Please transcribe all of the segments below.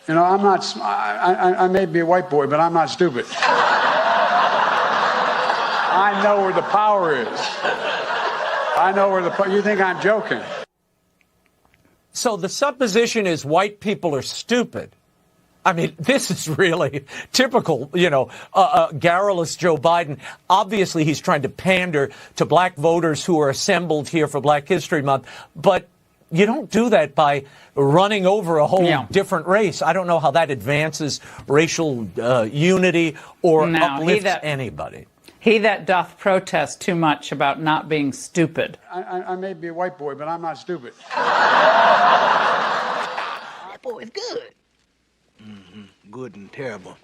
You know, I'm not, I may be a white boy, but I'm not stupid. I know where the power is. I know where you think I'm joking. So the supposition is white people are stupid. I mean, this is really typical, garrulous Joe Biden. Obviously, he's trying to pander to black voters who are assembled here for Black History Month. But you don't do that by running over a whole different race. I don't know how that advances racial unity or uplifts anybody. He that doth protest too much about not being stupid. I may be a white boy, but I'm not stupid. That boy is good. Mm-hmm. Good and terrible.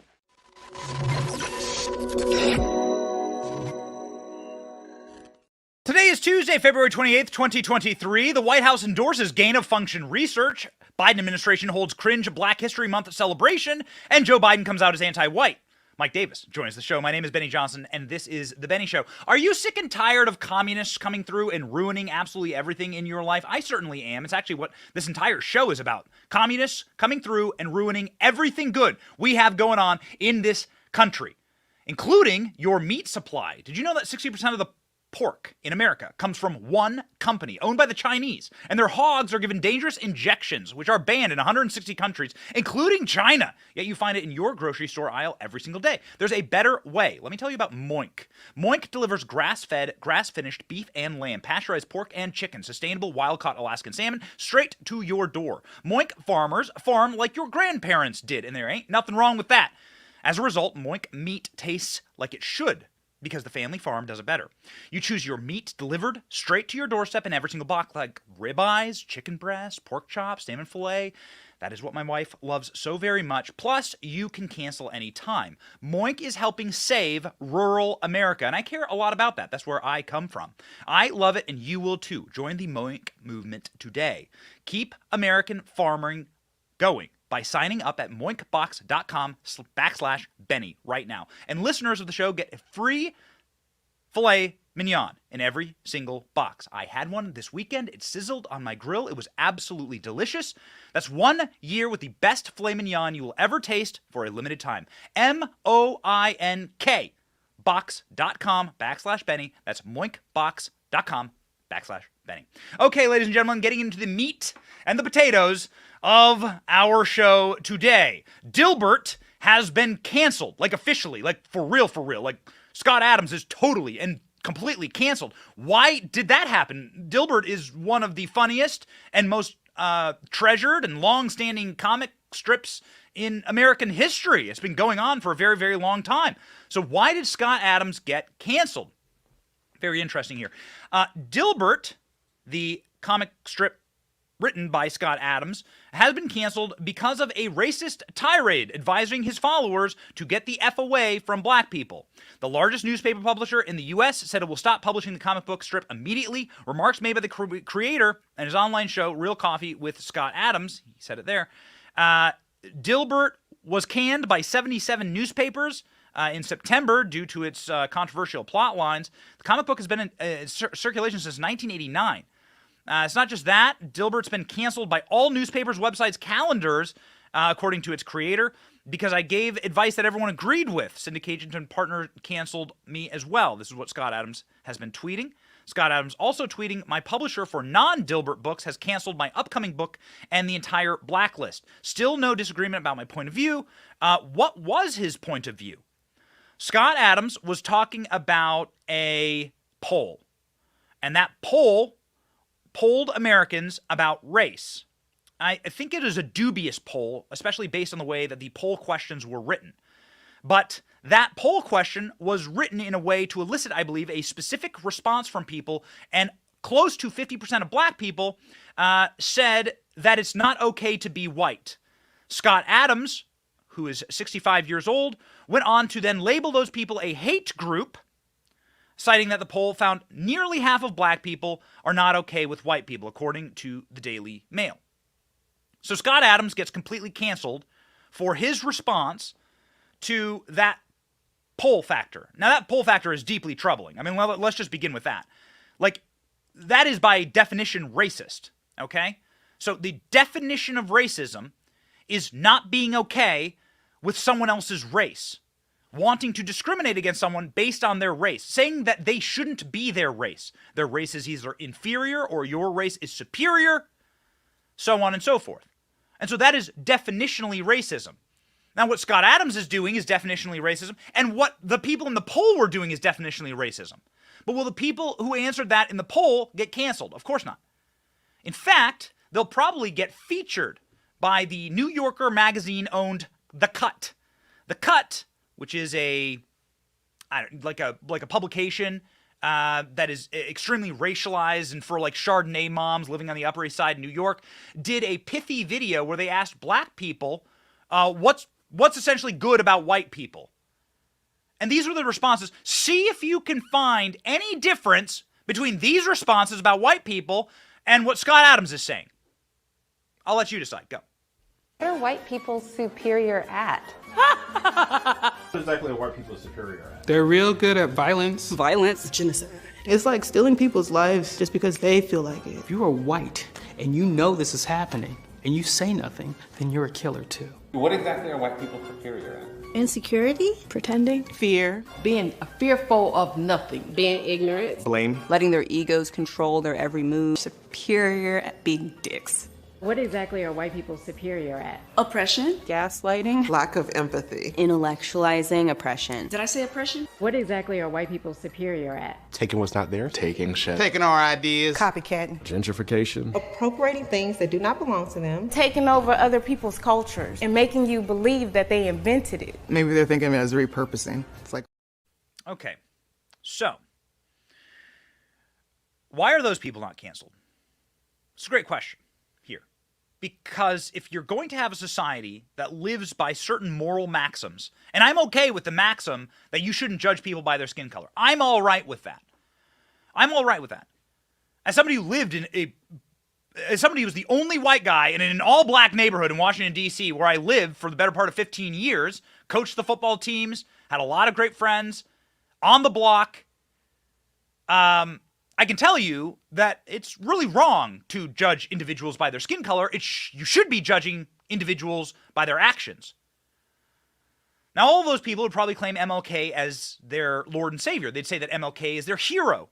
Today is Tuesday, February 28th, 2023. The White House endorses gain-of-function research. Biden administration holds Cringe Black History Month celebration. And Joe Biden comes out as anti-white. Mike Davis joins the show. My name is Benny Johnson, and this is The Benny Show. Are you sick and tired of communists coming through and ruining absolutely everything in your life? I certainly am. It's actually what this entire show is about. Communists coming through and ruining everything good we have going on in this country, including your meat supply. Did you know that 60% of the pork in America comes from one company owned by the Chinese, and their hogs are given dangerous injections, which are banned in 160 countries, including China, yet you find it in your grocery store aisle every single day. There's a better way. Let me tell you about Moink. Moink delivers grass-fed, grass-finished beef and lamb, pasteurized pork and chicken, sustainable wild-caught Alaskan salmon, straight to your door. Moink farmers farm like your grandparents did, and there ain't nothing wrong with that. As a result, Moink meat tastes like it should, because the family farm does it better. You choose your meat delivered straight to your doorstep in every single box, like ribeyes, chicken breast, pork chops, salmon fillet. That is what my wife loves so very much. Plus, you can cancel any time. Moink is helping save rural America, and I care a lot about that. That's where I come from. I love it, and you will too. Join the Moink movement today. Keep American farming going by signing up at moinkbox.com/Benny right now. And listeners of the show get a free filet mignon in every single box. I had one this weekend. It sizzled on my grill. It was absolutely delicious. That's 1 year with the best filet mignon you will ever taste for a limited time. MOINK box.com/Benny. That's moinkbox.com/Benny. Okay, ladies and gentlemen, getting into the meat and the potatoes of our show today. Dilbert has been canceled, like officially, like for real. Like Scott Adams is totally and completely canceled. Why did that happen? Dilbert is one of the funniest and most treasured and long-standing comic strips in American history. It's been going on for a very, very long time. So why did Scott Adams get canceled? Very interesting here. Dilbert, the comic strip written by Scott Adams, has been canceled because of a racist tirade advising his followers to get the F away from black people. The largest newspaper publisher in the U.S. said it will stop publishing the comic book strip immediately. Remarks made by the creator and his online show, Real Coffee with Scott Adams, he said it there. Dilbert was canned by 77 newspapers in September due to its controversial plot lines. The comic book has been in circulation since 1989. It's not just that. Dilbert's been canceled by all newspapers, websites, calendars, according to its creator, because I gave advice that everyone agreed with. Syndication and partner canceled me as well. This is what Scott Adams has been tweeting. Scott Adams also tweeting, my publisher for non-Dilbert books has canceled my upcoming book and the entire blacklist. Still no disagreement about my point of view. What was his point of view? Scott Adams was talking about a poll, and that poll polled Americans about race. I think it is a dubious poll, especially based on the way that the poll questions were written. But that poll question was written in a way to elicit, I believe, a specific response from people, and close to 50% of black people said that it's not okay to be white. Scott Adams, who is 65 years old, went on to then label those people a hate group, citing that the poll found nearly half of black people are not okay with white people, according to the Daily Mail. So Scott Adams gets completely canceled for his response to that poll factor. Now, that poll factor is deeply troubling. I mean, well, let's just begin with that. Like, that is by definition racist, okay? So the definition of racism is not being okay with someone else's race, wanting to discriminate against someone based on their race, saying that they shouldn't be their race. Their race is either inferior or your race is superior, so on and so forth. And so that is definitionally racism. Now, what Scott Adams is doing is definitionally racism, and what the people in the poll were doing is definitionally racism. But will the people who answered that in the poll get canceled? Of course not. In fact, they'll probably get featured by the New Yorker magazine-owned The Cut. The Cut, which is like a publication that is extremely racialized and for like Chardonnay moms living on the Upper East Side in New York, did a pithy video where they asked black people what's essentially good about white people. And these were the responses. See if you can find any difference between these responses about white people and what Scott Adams is saying. I'll let you decide. Go. What are white people superior at? What exactly are white people superior at? They're real good at violence. Violence. Genocide. It's like stealing people's lives just because they feel like it. If you are white and you know this is happening and you say nothing, then you're a killer too. What exactly are white people superior at? Insecurity, pretending, Fear. Being fearful of nothing. Being ignorant. Blame. Letting their egos control their every move. Superior at being dicks. What exactly are white people superior at? Oppression. gaslighting, Lack of empathy. Intellectualizing oppression. Did I say oppression? What exactly are white people superior at? Taking what's not there. Taking shit. Taking our ideas. copycatting, Gentrification. Appropriating things that do not belong to them. Taking over other people's cultures and making you believe that they invented it. Maybe they're thinking of it as repurposing. It's like, Okay. So, why are those people not canceled? It's a great question here. Because if you're going to have a society that lives by certain moral maxims, and I'm okay with the maxim that you shouldn't judge people by their skin color. I'm all right with that. I'm all right with that. As somebody who lived as somebody who was the only white guy in an all-black neighborhood in Washington, D.C., where I lived for the better part of 15 years, coached the football teams, had a lot of great friends, on the block, I can tell you that it's really wrong to judge individuals by their skin color. You should be judging individuals by their actions. Now, all of those people would probably claim MLK as their Lord and Savior. They'd say that MLK is their hero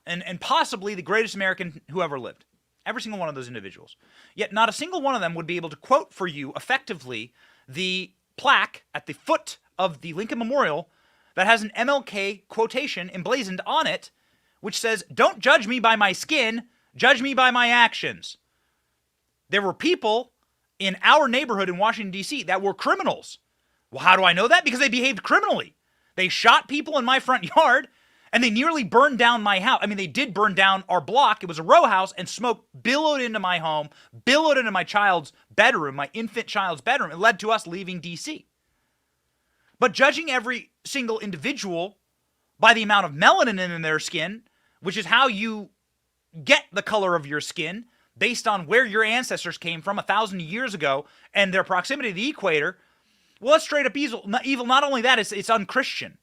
and possibly the greatest American who ever lived. Every single one of those individuals. Yet not a single one of them would be able to quote for you effectively the plaque at the foot of the Lincoln Memorial that has an MLK quotation emblazoned on it, which says, "Don't judge me by my skin, judge me by my actions." There were people in our neighborhood in Washington, D.C. that were criminals. Well, how do I know that? Because they behaved criminally. They shot people in my front yard, and they nearly burned down my house. I mean, they did burn down our block. It was a row house, and smoke billowed into my home, billowed into my child's bedroom, my infant child's bedroom. It led to us leaving D.C. But judging every single individual by the amount of melanin in their skin, which is how you get the color of your skin based on where your ancestors came from 1,000 years ago and their proximity to the equator, well, that's straight up evil. Not only that, it's unchristian.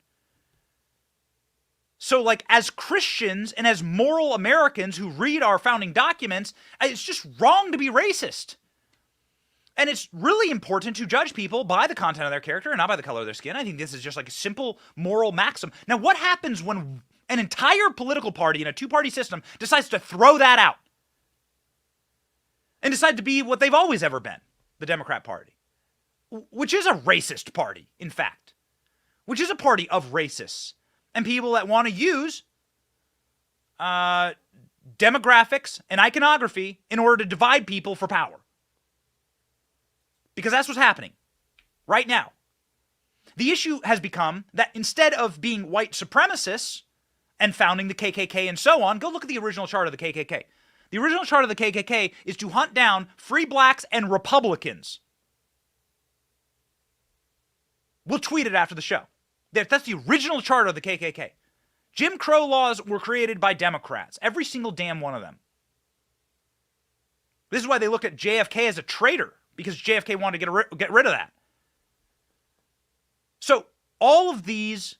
So, like, as Christians and as moral Americans who read our founding documents, it's just wrong to be racist. And it's really important to judge people by the content of their character and not by the color of their skin. I think this is just like a simple moral maxim. Now, what happens when an entire political party in a two-party system decides to throw that out and decide to be what they've always ever been, the Democrat Party, which is a racist party, in fact, which is a party of racists and people that want to use demographics and iconography in order to divide people for power? Because that's what's happening right now. The issue has become that instead of being white supremacists and founding the KKK and so on, go look at the original chart of the KKK. The original chart of the KKK is to hunt down free blacks and Republicans. We'll tweet it after the show. That's the original chart of the KKK. Jim Crow laws were created by Democrats, every single damn one of them. This is why they look at JFK as a traitor, because JFK wanted to get rid of that. So all of these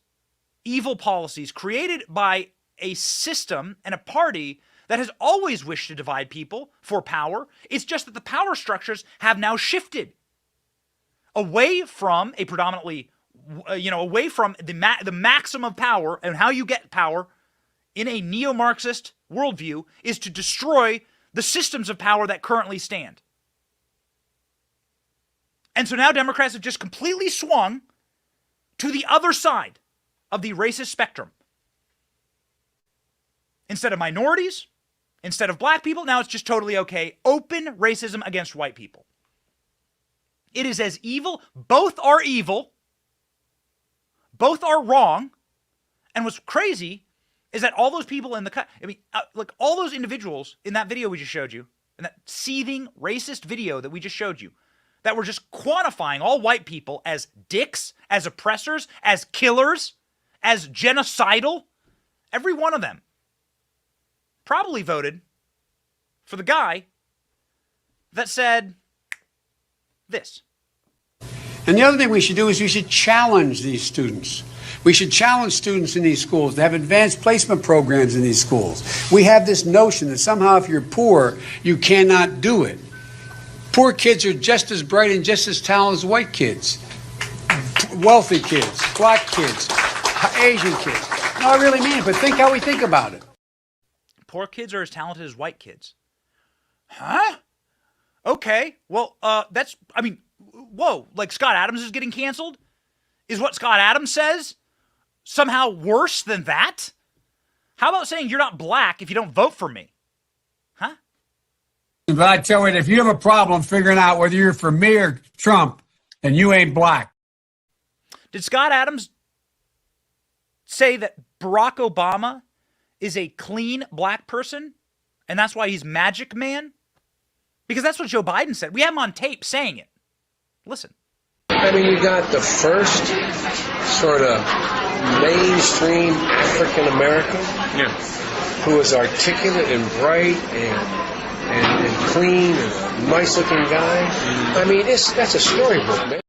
evil policies created by a system and a party that has always wished to divide people for power, it's just that the power structures have now shifted. away from a predominantly, away from the maximum of power, and how you get power in a neo-Marxist worldview is to destroy the systems of power that currently stand. And so now Democrats have just completely swung to the other side of the racist spectrum. Instead of minorities, instead of black people, now it's just totally okay. Open racism against white people. It is as evil. Both are evil. Both are wrong. And what's crazy is that all those people in the look, all those individuals in that video we just showed you, in that seething racist video that we just showed you, that were just quantifying all white people as dicks, as oppressors, as killers, as genocidal, every one of them probably voted for the guy that said this. And the other thing we should do is we should challenge these students. We should challenge students in these schools to have advanced placement programs in these schools. We have this notion that somehow if you're poor, you cannot do it. Poor kids are just as bright and just as talented as white kids. Wealthy kids, black kids, Asian kids. No, I really mean it, but think how we think about it. Poor kids are as talented as white kids. Huh? Okay, well, whoa, like Scott Adams is getting canceled? Is what Scott Adams says somehow worse than that? How about saying you're not black if you don't vote for me? Huh? But I tell you, if you have a problem figuring out whether you're for me or Trump, then you ain't black. Did Scott Adams say that Barack Obama is a clean black person, and that's why he's Magic Man? Because that's what Joe Biden said. We have him on tape saying it. Listen. I mean, you got the first sort of mainstream African American who is articulate and bright and clean and a nice looking guy. I mean, that's a storybook, man.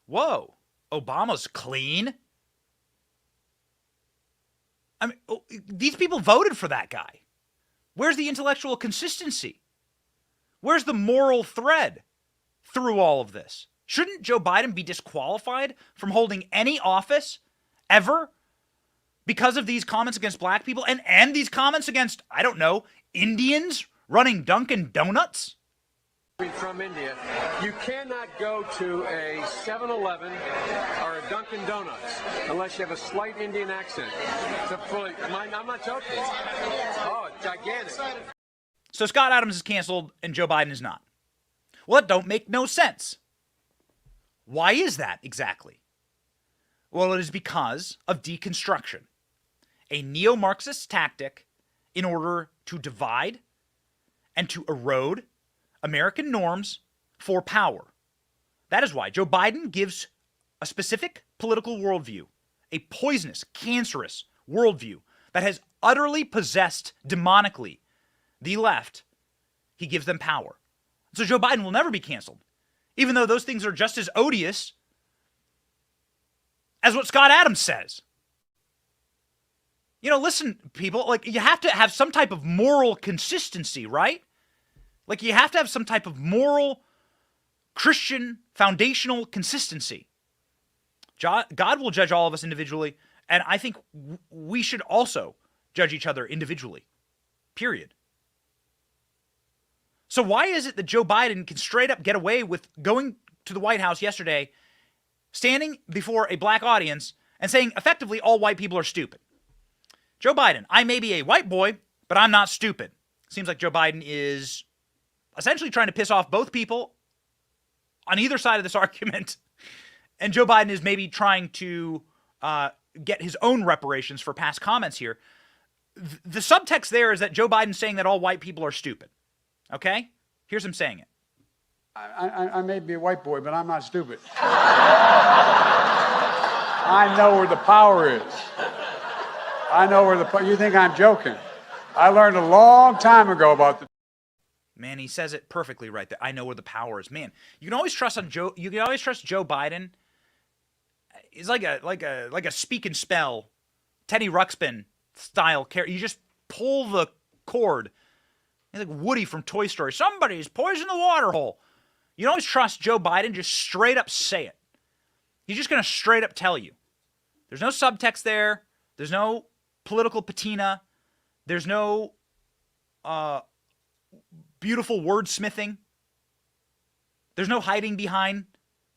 Whoa, Obama's clean? I mean, these people voted for that guy. Where's the intellectual consistency? Where's the moral thread through all of this? Shouldn't Joe Biden be disqualified from holding any office ever because of these comments against black people and these comments against, I don't know, Indians running Dunkin' Donuts? From India, you cannot go to a 7-Eleven or a Dunkin' Donuts unless you have a slight Indian accent. I'm not joking. Oh, it's gigantic. So Scott Adams is canceled and Joe Biden is not. Well, that don't make no sense. Why is that exactly? Well, it is because of deconstruction, a neo-Marxist tactic in order to divide and to erode American norms for power. That is why Joe Biden gives a specific political worldview, a poisonous, cancerous worldview that has utterly possessed demonically the left. He gives them power. So Joe Biden will never be canceled, even though those things are just as odious as what Scott Adams says. You know, listen, people, like, you have to have some type of moral consistency, right? Like, you have to have some type of moral, Christian, foundational consistency. God will judge all of us individually, and I think we should also judge each other individually. Period. So why is it that Joe Biden can straight up get away with going to the White House yesterday, standing before a black audience, and saying effectively all white people are stupid? Joe Biden, I may be a white boy, but I'm not stupid. Seems like Joe Biden is essentially trying to piss off both people on either side of this argument. And Joe Biden is maybe trying to get his own reparations for past comments here. The subtext there is that Joe Biden's saying that all white people are stupid. Okay? Here's him saying it. I may be a white boy, but I'm not stupid. I know where the power is. I know where the... You think I'm joking? I learned a long time ago about the... Man, he says it perfectly right there. I know where the power is. Man, you can always trust on Joe. You can always trust Joe Biden. He's like a speak and spell, Teddy Ruxpin style character. You just pull the cord. He's like Woody from Toy Story. Somebody's poisoned the water hole. You don't always trust Joe Biden. Just straight up say it. He's just going to straight up tell you. There's no subtext there. There's no political patina. There's no beautiful wordsmithing. There's no hiding behind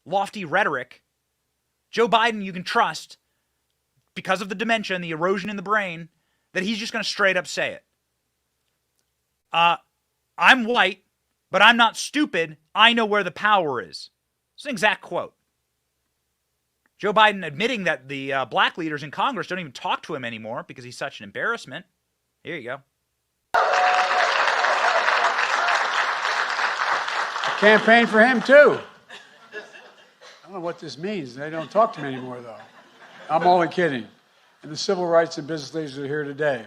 lofty rhetoric. Joe Biden, you can trust, because of the dementia and the erosion in the brain, that he's just going to straight up say it. I'm white, but I'm not stupid. I know where the power is. It's an exact quote. Joe Biden admitting that the black leaders in Congress don't even talk to him anymore because he's such an embarrassment. Here you go. Campaign for him, too. I don't know what this means. They don't talk to me anymore, though. I'm only kidding. And the civil rights and business leaders are here today.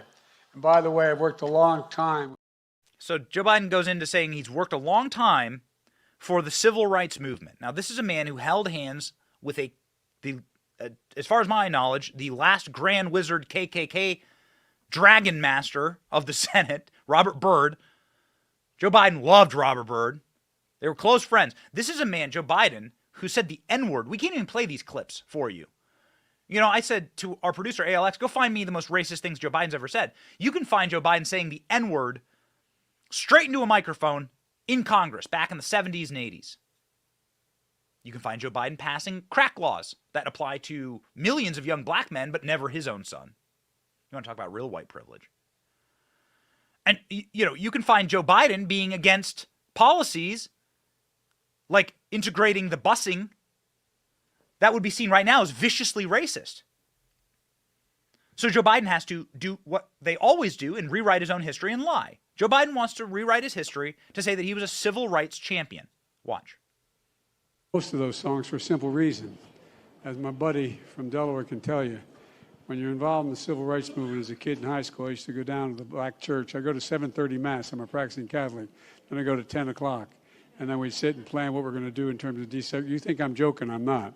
And by the way, I've worked a long time. So Joe Biden goes into saying he's worked a long time for the civil rights movement. Now, this is a man who held hands with as far as my knowledge, the last Grand Wizard KKK Dragon Master of the Senate, Robert Byrd. Joe Biden loved Robert Byrd. They were close friends. This is a man, Joe Biden, who said the N-word. We can't even play these clips for you. You know, I said to our producer, ALX, go find me the most racist things Joe Biden's ever said. You can find Joe Biden saying the N-word straight into a microphone in Congress back in the 70s and 80s. You can find Joe Biden passing crack laws that apply to millions of young black men, but never his own son. You want to talk about real white privilege. And, you know, you can find Joe Biden being against policies like integrating the busing that would be seen right now as viciously racist. So Joe Biden has to do what they always do and rewrite his own history and lie. Joe Biden wants to rewrite his history to say that he was a civil rights champion. Watch. Most of those songs for a simple reason. As my buddy from Delaware can tell you, when you're involved in the civil rights movement as a kid in high school, I used to go down to the black church. I go to 7:30 Mass. I'm a practicing Catholic. Then I go to 10 o'clock. And then we sit and plan what we're going to do in terms of desegregation. You think I'm joking, I'm not.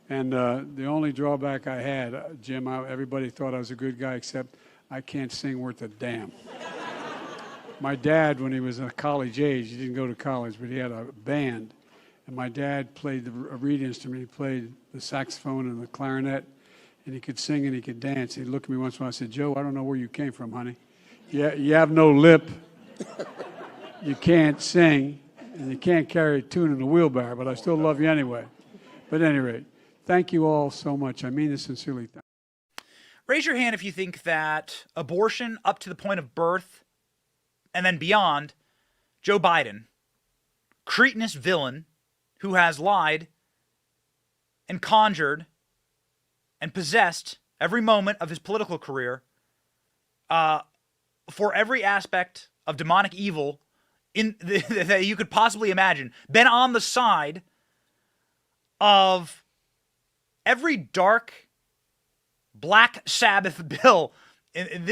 And the only drawback I had, Jim, everybody thought I was a good guy, except I can't sing worth a damn. My dad, when he was a college age, he didn't go to college, but he had a band. And my dad played a reed instrument. He played the saxophone and the clarinet, and he could sing and he could dance. He'd look at me once in a while and say, Joe, I don't know where you came from, honey. You have no lip. You can't sing. And you can't carry a tune in a wheelbarrow, but I still love you anyway. But at any rate, thank you all so much. I mean this sincerely. Raise your hand if you think that abortion up to the point of birth and then beyond, Joe Biden, cretinous villain who has lied and conjured and possessed every moment of his political career for every aspect of demonic evil that you could possibly imagine, been on the side of every dark Black Sabbath bill in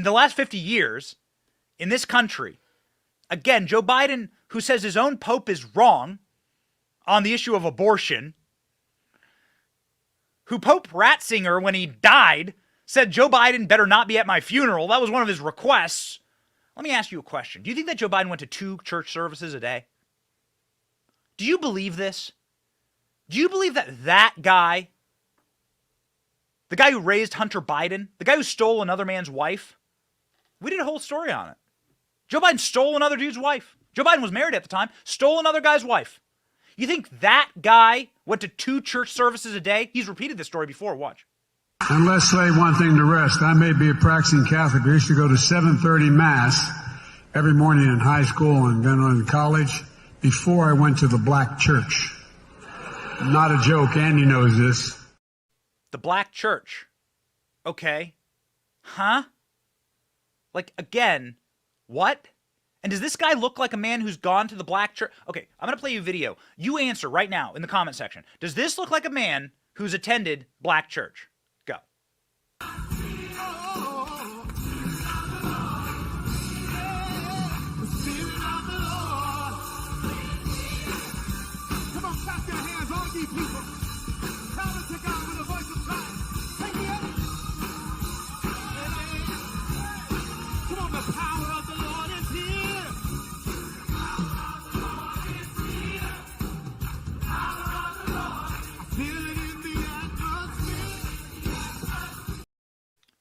the last 50 years in this country. Again, Joe Biden, who says his own pope is wrong on the issue of abortion, who Pope Ratzinger, when he died, said Joe Biden better not be at my funeral. That was one of his requests. Let me ask you a question. Do you think that Joe Biden went to 2 church services a day? Do you believe this? Do you believe that guy, the guy who raised Hunter Biden, the guy who stole another man's wife, we did a whole story on it. Joe Biden stole another dude's wife. Joe Biden was married at the time, stole another guy's wife. You think that guy went to 2 church services a day? He's repeated this story before. Watch. And let's lay one thing to rest. I may be a practicing Catholic. I used to go to 7:30 Mass every morning in high school and then in college before I went to the black church. Not a joke. Andy knows this. The black church. Okay. Huh? Like, again, what? And does this guy look like a man who's gone to the black church? Okay, I'm going to play you a video. You answer right now in the comment section. Does this look like a man who's attended black church? Go.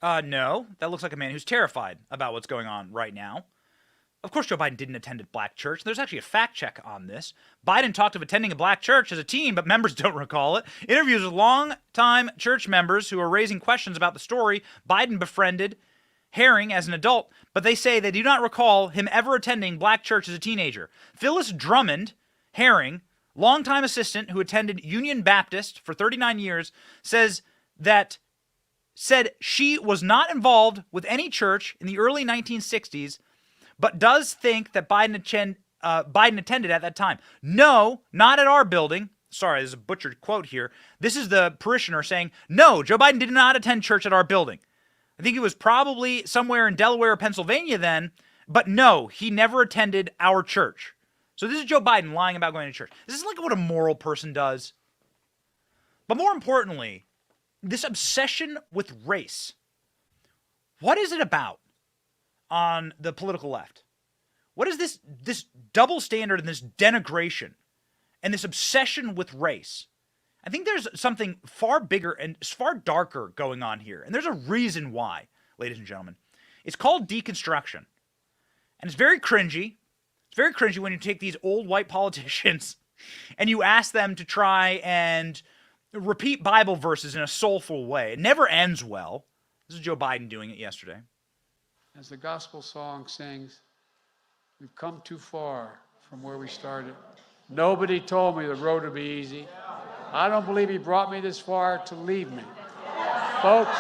No, that looks like a man who's terrified about what's going on right now. Of course, Joe Biden didn't attend a black church. There's actually a fact check on this. Biden talked of attending a black church as a teen, but members don't recall it. Interviews with longtime church members who are raising questions about the story. Biden befriended Herring as an adult, but they say they do not recall him ever attending black church as a teenager. Phyllis Drummond Herring, longtime assistant who attended Union Baptist for 39 years, said she was not involved with any church in the early 1960s, but does think that Biden attended at that time. No, not at our building. Sorry, there's a butchered quote here. This is the parishioner saying, no, Joe Biden did not attend church at our building. I think he was probably somewhere in Delaware or Pennsylvania then, but no, he never attended our church. So this is Joe Biden lying about going to church. This is like what a moral person does. But more importantly, this obsession with race. What is it about on the political left? What is this double standard and this denigration and this obsession with race? I think there's something far bigger and far darker going on here. And there's a reason why, ladies and gentlemen. It's called deconstruction. And it's very cringy. It's very cringy when you take these old white politicians and you ask them to try and repeat Bible verses in a soulful way. It never ends well. This is Joe Biden doing it yesterday. As the gospel song sings, we've come too far from where we started. Nobody told me the road would be easy. I don't believe he brought me this far to leave me. Folks,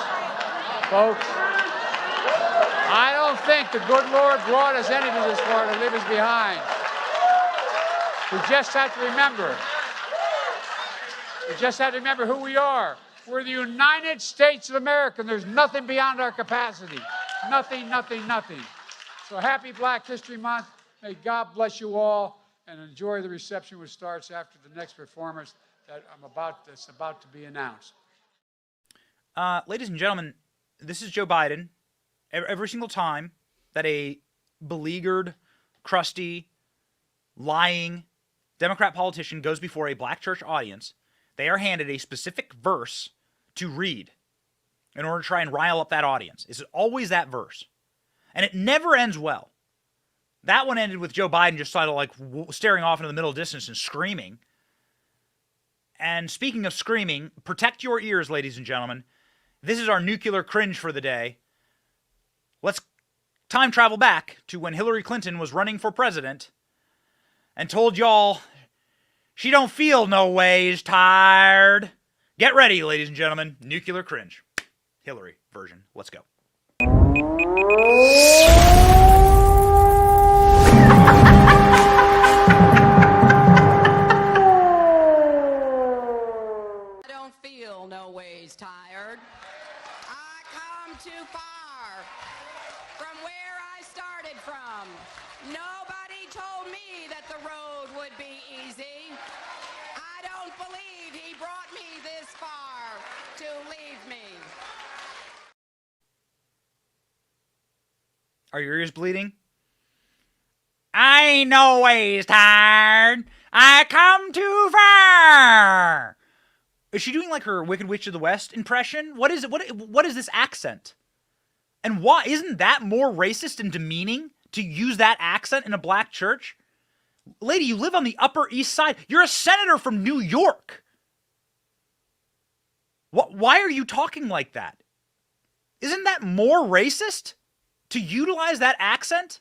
I don't think the good Lord brought us anything this far to leave us behind. We just have to remember who we are. We're the United States of America, and there's nothing beyond our capacity. Nothing. So happy Black History Month. May God bless you all, and enjoy the reception which starts after the next performance that's about to be announced. Ladies and gentlemen, this is Joe Biden. Every single time that a beleaguered, crusty, lying Democrat politician goes before a black church audience, they are handed a specific verse to read in order to try and rile up that audience. It's always that verse. And it never ends well. That one ended with Joe Biden just sort of like staring off into the middle distance and screaming. And speaking of screaming, protect your ears, ladies and gentlemen. This is our nuclear cringe for the day. Let's time travel back to when Hillary Clinton was running for president and told y'all she don't feel no ways tired. Get ready, ladies and gentlemen. Nuclear cringe. Hillary version. Let's go. I don't feel no ways tired. I come too far from where I started from. Nobody told me that the road would be easy. I don't believe he brought me this far to leave me. Are your ears bleeding? I ain't no ways tired. I come too far. Is she doing like her Wicked Witch of the West impression? What is it? What is this accent? And why isn't that more racist and demeaning to use that accent in a black church? Lady, you live on the Upper East Side. You're a senator from New York. Why are you talking like that? Isn't that more racist to utilize that accent?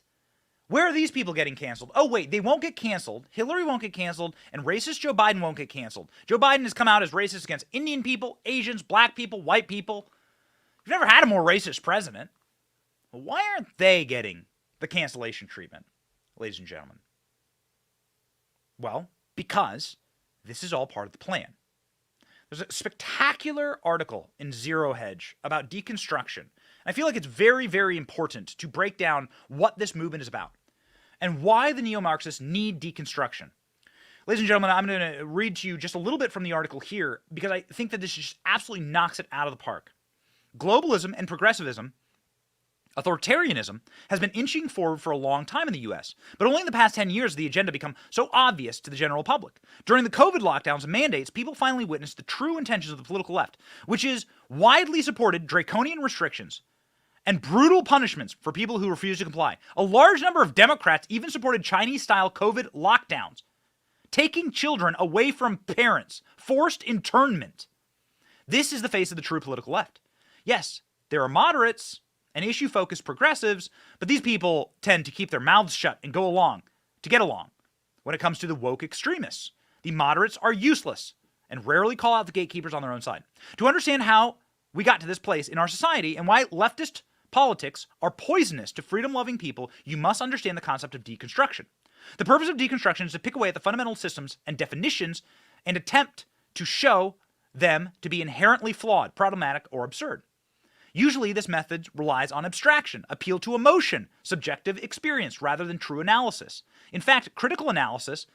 Where are these people getting canceled? Oh, wait, they won't get canceled. Hillary won't get canceled, and racist Joe Biden won't get canceled. Joe Biden has come out as racist against Indian people, Asians, black people, white people. You've never had a more racist president. Well, why aren't they getting the cancellation treatment, ladies and gentlemen? Well, because this is all part of the plan. There's a spectacular article in Zero Hedge about deconstruction. I feel like it's very, very important to break down what this movement is about and why the neo-Marxists need deconstruction. Ladies and gentlemen, I'm going to read to you just a little bit from the article here because I think that this just absolutely knocks it out of the park. Globalism and progressivism Authoritarianism has been inching forward for a long time in the US, but only in the past 10 years has the agenda become so obvious to the general public. During the COVID lockdowns and mandates, people finally witnessed the true intentions of the political left, which is widely supported draconian restrictions and brutal punishments for people who refuse to comply. A large number of Democrats even supported Chinese-style COVID lockdowns, taking children away from parents, forced internment. This is the face of the true political left. Yes, there are moderates and issue-focused progressives, but these people tend to keep their mouths shut and go along to get along. When it comes to the woke extremists, the moderates are useless and rarely call out the gatekeepers on their own side. To understand how we got to this place in our society and why leftist politics are poisonous to freedom-loving people, you must understand the concept of deconstruction. The purpose of deconstruction is to pick away at the fundamental systems and definitions and attempt to show them to be inherently flawed, problematic, or absurd. Usually, this method relies on abstraction, appeal to emotion, subjective experience, rather than true analysis. In fact, critical analysis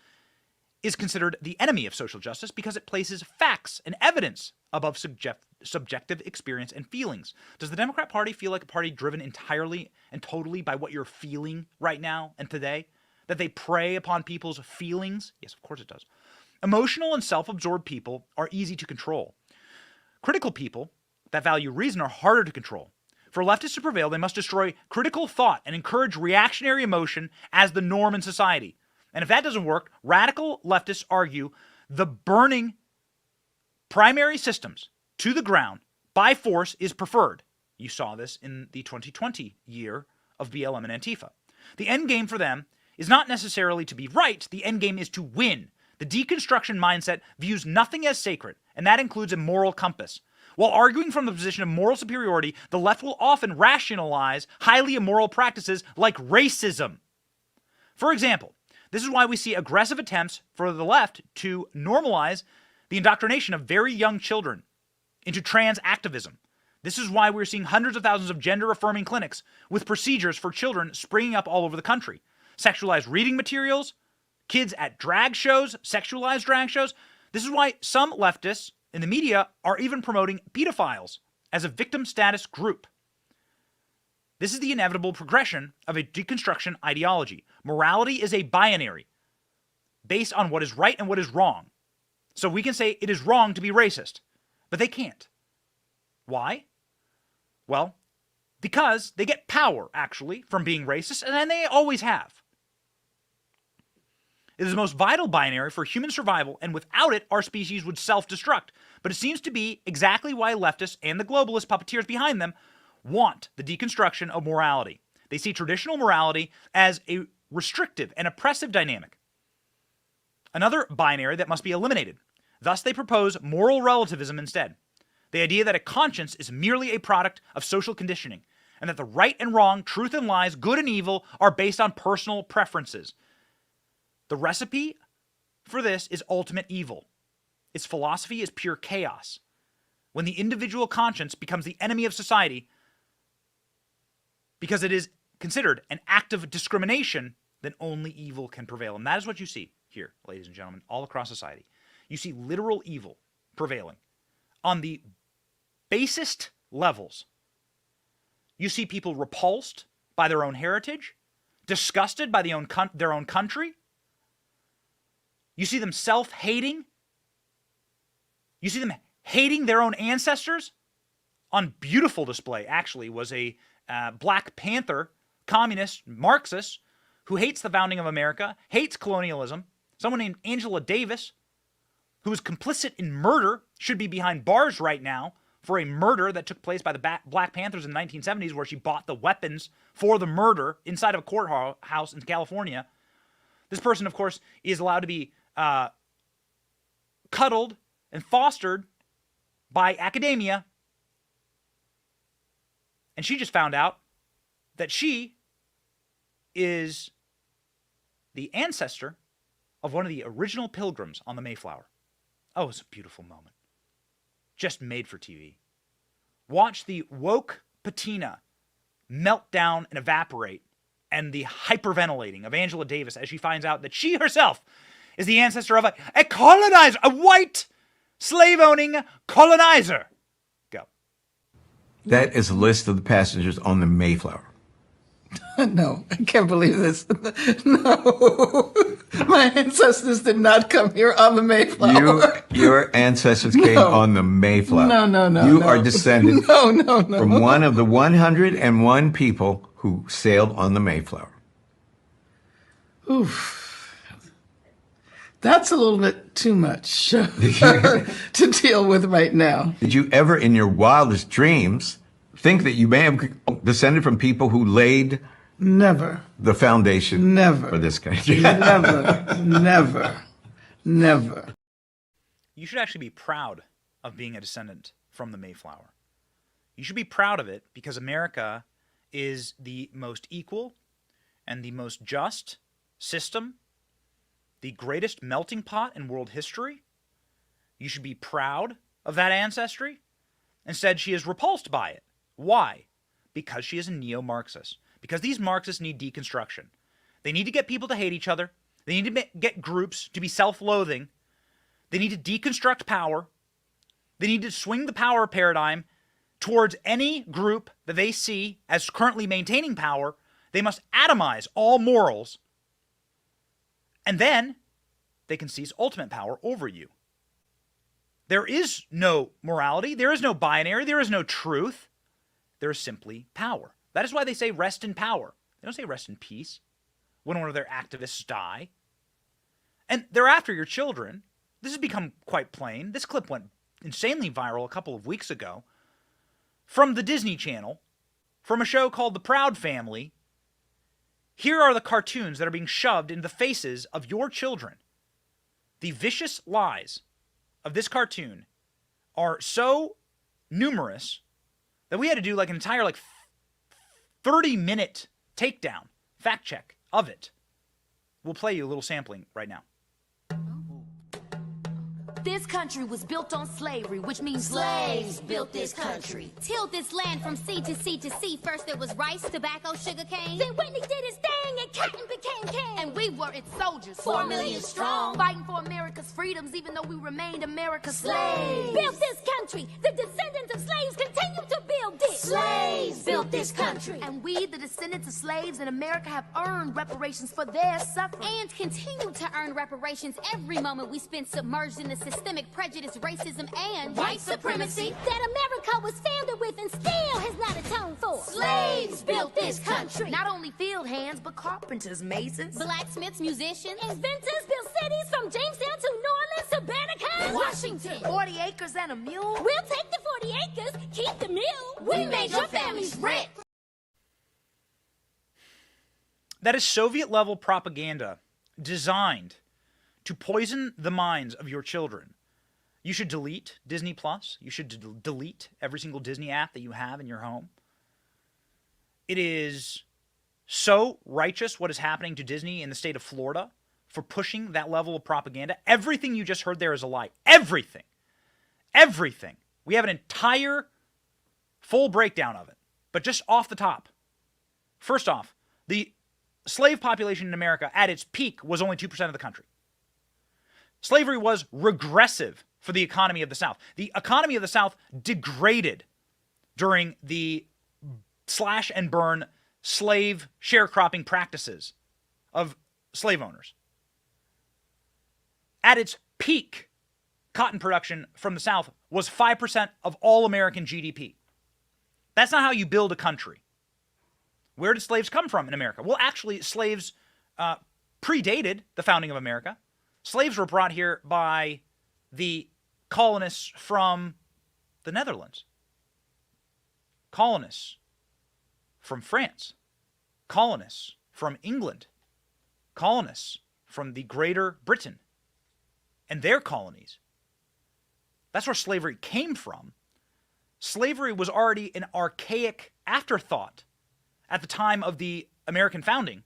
is considered the enemy of social justice because it places facts and evidence above subjective experience and feelings. Does the Democrat Party feel like a party driven entirely and totally by what you're feeling right now and today? That they prey upon people's feelings? Yes, of course it does. Emotional and self-absorbed people are easy to control. Critical people that value reason are harder to control. For leftists to prevail, they must destroy critical thought and encourage reactionary emotion as the norm in society. And if that doesn't work, radical leftists argue the burning primary systems to the ground by force is preferred. You saw this in the 2020 year of BLM and Antifa. The end game for them is not necessarily to be right, the end game is to win. The deconstruction mindset views nothing as sacred, and that includes a moral compass. While arguing from the position of moral superiority, the left will often rationalize highly immoral practices like racism. For example, this is why we see aggressive attempts for the left to normalize the indoctrination of very young children into trans activism. This is why we're seeing hundreds of thousands of gender-affirming clinics with procedures for children springing up all over the country. Sexualized reading materials, kids at drag shows, sexualized drag shows. This is why some leftists in the media are even promoting pedophiles as a victim status group. This is the inevitable progression of a deconstruction ideology. Morality is a binary based on what is right and what is wrong. So we can say it is wrong to be racist, but they can't. Why? Well, because they get power, actually, from being racist, and they always have. It is the most vital binary for human survival, and without it, our species would self-destruct. But it seems to be exactly why leftists and the globalist puppeteers behind them want the deconstruction of morality. They see traditional morality as a restrictive and oppressive dynamic, another binary that must be eliminated. Thus, they propose moral relativism instead. The idea that a conscience is merely a product of social conditioning, and that the right and wrong, truth and lies, good and evil are based on personal preferences. The recipe for this is ultimate evil. Its philosophy is pure chaos. When the individual conscience becomes the enemy of society because it is considered an act of discrimination, then only evil can prevail. And that is what you see here, ladies and gentlemen, all across society. You see literal evil prevailing on the basest levels. You see people repulsed by their own heritage, disgusted by their own country. You see them self-hating. You see them hating their own ancestors. On beautiful display, actually, was a Black Panther communist Marxist who hates the founding of America, hates colonialism. Someone named Angela Davis, who was complicit in murder, should be behind bars right now for a murder that took place by the Black Panthers in the 1970s, where she bought the weapons for the murder inside of a courthouse in California. This person, of course, is allowed to be cuddled and fostered by academia. And she just found out that she is the ancestor of one of the original pilgrims on the Mayflower. Oh, it's a beautiful moment. Just made for TV. Watch the woke patina melt down and evaporate, and the hyperventilating of Angela Davis as she finds out that she herself is the ancestor of a colonizer, a white slave-owning colonizer. Go. That is a list of the passengers on the Mayflower. No, I can't believe this. No. My ancestors did not come here on the Mayflower. Your ancestors came on the Mayflower. No. You are descended No. from one of the 101 people who sailed on the Mayflower. Oof. That's a little bit too much to deal with right now. Did you ever, in your wildest dreams, think that you may have descended from people who laid Never. the foundation Never. for this country? Never. You should actually be proud of being a descendant from the Mayflower. You should be proud of it because America is the most equal and the most just system, the greatest melting pot in world history. You should be proud of that ancestry. Instead, she is repulsed by it. Why? Because she is a neo-Marxist. Because these Marxists need deconstruction. They need to get people to hate each other. They need to get groups to be self-loathing. They need to deconstruct power. They need to swing the power paradigm towards any group that they see as currently maintaining power. They must atomize all morals. And then they can seize ultimate power over you. There is no morality. There is no binary. There is no truth. There is simply power. That is why they say rest in power. They don't say rest in peace when one of their activists die. And they're after your children. This has become quite plain. This clip went insanely viral a couple of weeks ago from the Disney Channel, from a show called The Proud Family. Here are the cartoons that are being shoved in the faces of your children. The vicious lies of this cartoon are so numerous that we had to do like an entire 30-minute takedown, fact check of it. We'll play you a little sampling right now. This country was built on slavery, which means slaves built this country. Tilled this land from sea to sea to sea. First there was rice, tobacco, sugar cane. Then Whitney did his thing and cotton became king. And we were its soldiers, 4 million strong, Fighting for America's freedoms, even though we remained America's slaves. Built this country. The descendants of slaves continue to build this. Slaves built this country. And we, the descendants of slaves in America, have earned reparations for their suffering. And continue to earn reparations every moment we spend submerged in the systemic prejudice, racism, and white supremacy that America was founded with and still has not atoned for. Slaves built this country. Not only field hands, but carpenters, masons, blacksmiths, musicians, inventors built cities from Jamestown to New Orleans to Banneker, Washington. 40 acres and a mule. We'll take the 40 acres, keep the mule. We made your families rich. That is Soviet-level propaganda designed to poison the minds of your children. You should delete Disney Plus. You should delete every single Disney app that you have in your home. It is so righteous what is happening to Disney in the state of Florida for pushing that level of propaganda. Everything you just heard there is a lie. Everything. Everything. We have an entire full breakdown of it. But just off the top. First off, the slave population in America at its peak was only 2% of the country. Slavery was regressive for the economy of the South. The economy of the South degraded during the slash and burn slave sharecropping practices of slave owners. At its peak, cotton production from the South was 5% of all American GDP. That's not how you build a country. Where did slaves come from in America? Well, actually, slaves predated the founding of America. Slaves were brought here by the colonists from the Netherlands, colonists from France, colonists from England, colonists from the Greater Britain and their colonies. That's where slavery came from. Slavery was already an archaic afterthought at the time of the American founding.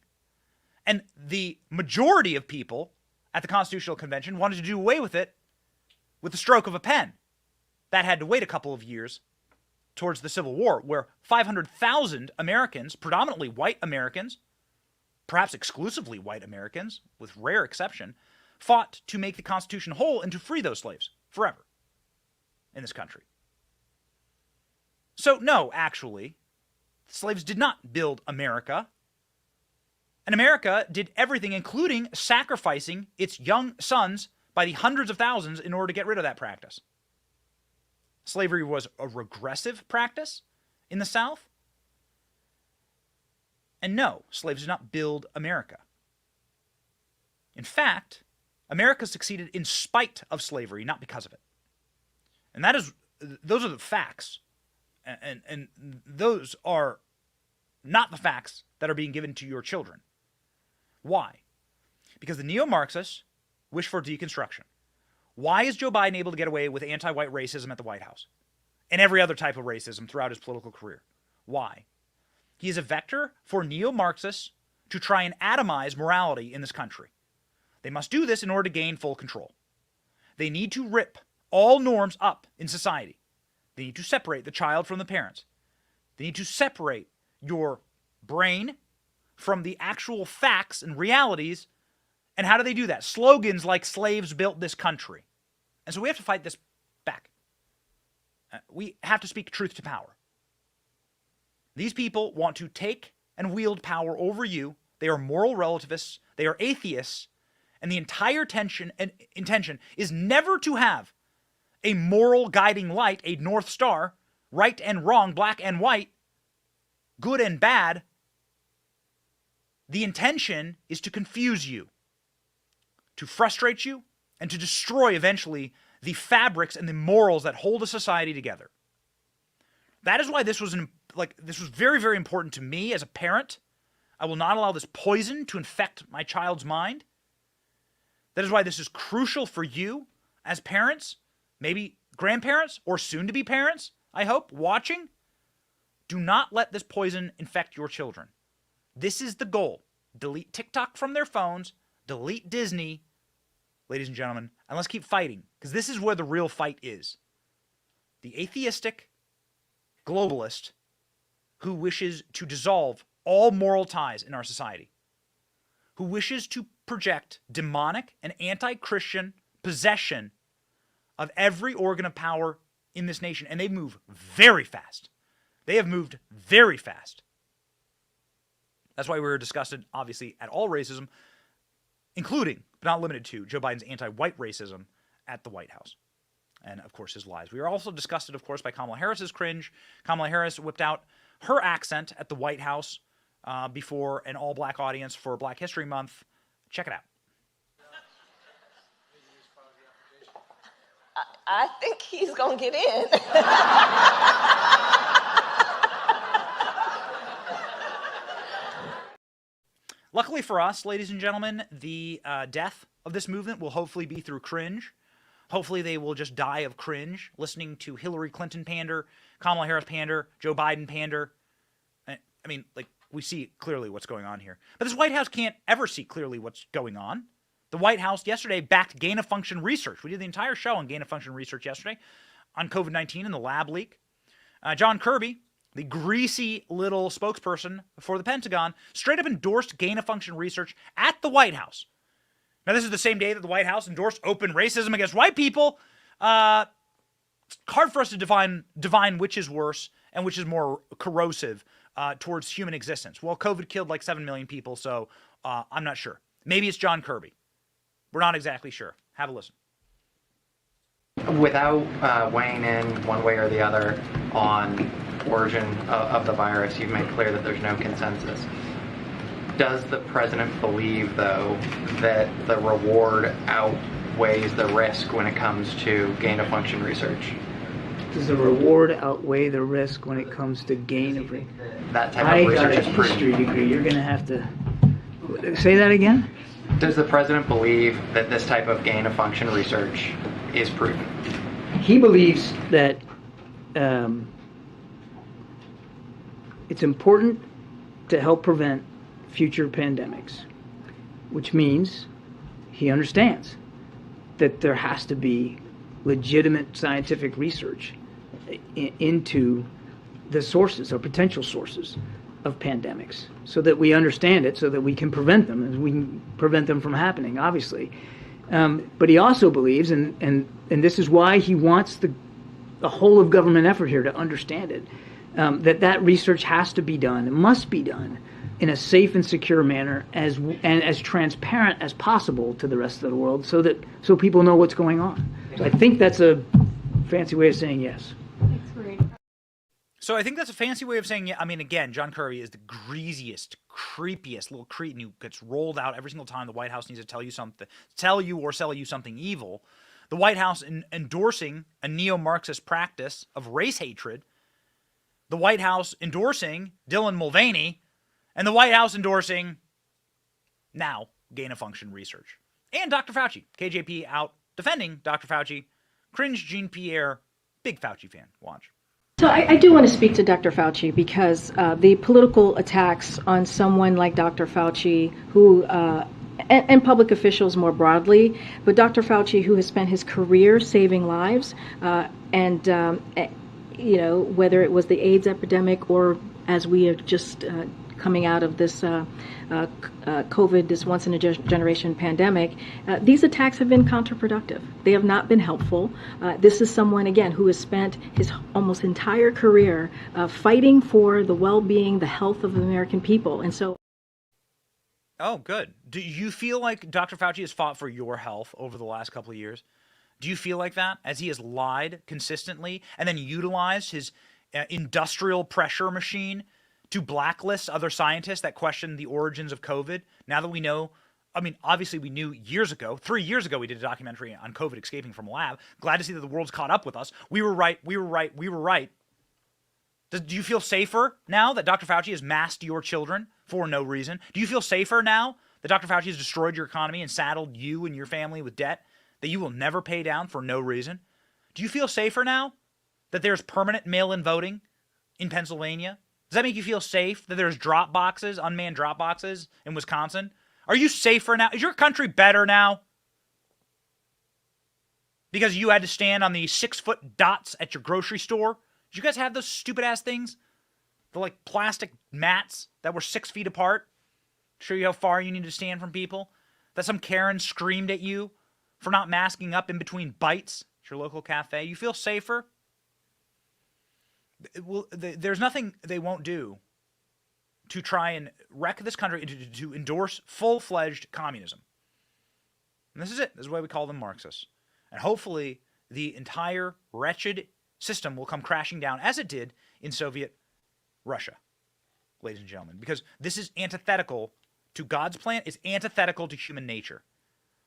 And the majority of people at the Constitutional Convention wanted to do away with it with the stroke of a pen. That had to wait a couple of years towards the Civil War, where 500,000 Americans, predominantly white Americans, perhaps exclusively white Americans, with rare exception, fought to make the Constitution whole and to free those slaves forever in this country. So no, actually, slaves did not build America. And America did everything, including sacrificing its young sons by the hundreds of thousands in order to get rid of that practice. Slavery was a regressive practice in the South. And no, slaves did not build America. In fact, America succeeded in spite of slavery, not because of it. And those are the facts. And those are not the facts that are being given to your children. Why? Because the neo-Marxists wish for deconstruction. Why is Joe Biden able to get away with anti-white racism at the White House and every other type of racism throughout his political career? Why? He is a vector for neo-Marxists to try and atomize morality in this country. They must do this in order to gain full control. They need to rip all norms up in society. They need to separate the child from the parents. They need to separate your brain from the actual facts and realities. And how do they do that? Slogans like slaves built this country. And so we have to fight this back. We have to speak truth to power. These people want to take and wield power over you. They are moral relativists. They are atheists. And the entire intention is never to have a moral guiding light, a North Star, right and wrong, black and white, good and bad. The intention is to confuse you, to frustrate you, and to destroy eventually the fabrics and the morals that hold a society together. That is why this was very, very important to me as a parent. I will not allow this poison to infect my child's mind. That is why this is crucial for you as parents, maybe grandparents or soon-to-be parents, I hope, watching. Do not let this poison infect your children. This is the goal. Delete TikTok from their phones, delete Disney, ladies and gentlemen, and let's keep fighting, because this is where the real fight is. The atheistic globalist who wishes to dissolve all moral ties in our society, who wishes to project demonic and anti-Christian possession of every organ of power in this nation. And they move very fast. They have moved very fast. That's why we were disgusted, obviously, at all racism, including, but not limited to, Joe Biden's anti-white racism at the White House. And, of course, his lies. We are also disgusted, of course, by Kamala Harris's cringe. Kamala Harris whipped out her accent at the White House before an all-black audience for Black History Month. Check it out. I think he's going to get in. Luckily for us, ladies and gentlemen, the death of this movement will hopefully be through cringe. Hopefully they will just die of cringe, listening to Hillary Clinton pander, Kamala Harris pander, Joe Biden pander. I mean, like, we see clearly what's going on here. But this White House can't ever see clearly what's going on. The White House yesterday backed gain-of-function research. We did the entire show on gain-of-function research yesterday on COVID-19 and the lab leak. John Kirby, the greasy little spokesperson for the Pentagon, straight up endorsed gain-of-function research at the White House. Now, this is the same day that the White House endorsed open racism against white people. It's hard for us to divine which is worse and which is more corrosive towards human existence. Well, COVID killed like 7 million people, so I'm not sure. Maybe it's John Kirby. We're not exactly sure. Have a listen. Without weighing in one way or the other on origin of the virus, you've made clear that there's no consensus. Does the president believe, though, that the reward outweighs the risk when it comes to gain-of-function research? Does the reward outweigh the risk when it comes to gain of that type of research is proven? History degree. You're going to have to say that again. Does the president believe that this type of gain-of-function research is proven? He believes that it's important to help prevent future pandemics, which means he understands that there has to be legitimate scientific research into the sources or potential sources of pandemics so that we understand it, so that we can prevent them, and we can prevent them from happening, obviously. But he also believes, and this is why he wants the whole of government effort here to understand it, that research has to be done, it must be done in a safe and secure manner and as transparent as possible to the rest of the world so people know what's going on. So I think that's a fancy way of saying yes. So I think that's a fancy way of saying, I mean, again, John Kirby is the greasiest, creepiest little cretin who gets rolled out every single time the White House needs to tell you or sell you something evil. The White House endorsing a neo-Marxist practice of race hatred. The White House endorsing Dylan Mulvaney. And the White House endorsing, now, gain-of-function research. And Dr. Fauci. KJP out defending Dr. Fauci. Cringe Jean-Pierre, big Fauci fan. Watch. So I do want to speak to Dr. Fauci because the political attacks on someone like Dr. Fauci, who and public officials more broadly, but Dr. Fauci, who has spent his career saving lives, and you know, whether it was the AIDS epidemic or as we are just coming out of this COVID, this once-in-a-generation pandemic, these attacks have been counterproductive. They have not been helpful. This is someone, again, who has spent his almost entire career fighting for the well-being, the health of the American people. And so... Oh, good. Do you feel like Dr. Fauci has fought for your health over the last couple of years? Do you feel like that, as he has lied consistently and then utilized his industrial pressure machine to blacklist other scientists that question the origins of COVID? Now that we know, I mean, obviously we knew years ago, 3 years ago, we did a documentary on COVID escaping from a lab. Glad to see that the world's caught up with us. We were right. Do you feel safer now that Dr. Fauci has masked your children for no reason? Do you feel safer now that Dr. Fauci has destroyed your economy and saddled you and your family with debt that you will never pay down for no reason? Do you feel safer now that there's permanent mail-in voting in Pennsylvania? Does that make you feel safe that there's drop boxes, unmanned drop boxes in Wisconsin? Are you safer now? Is your country better now? Because you had to stand on the 6-foot dots at your grocery store? Did you guys have those stupid ass things? The like plastic mats that were 6 feet apart? Show you how far you need to stand from people? That some Karen screamed at you for not masking up in between bites at your local cafe? You feel safer? There's nothing they won't do to try and wreck this country, to endorse full-fledged communism. And this is it. This is why we call them Marxists. And hopefully the entire wretched system will come crashing down, as it did in Soviet Russia, ladies and gentlemen, because this is antithetical to God's plan. It's antithetical to human nature.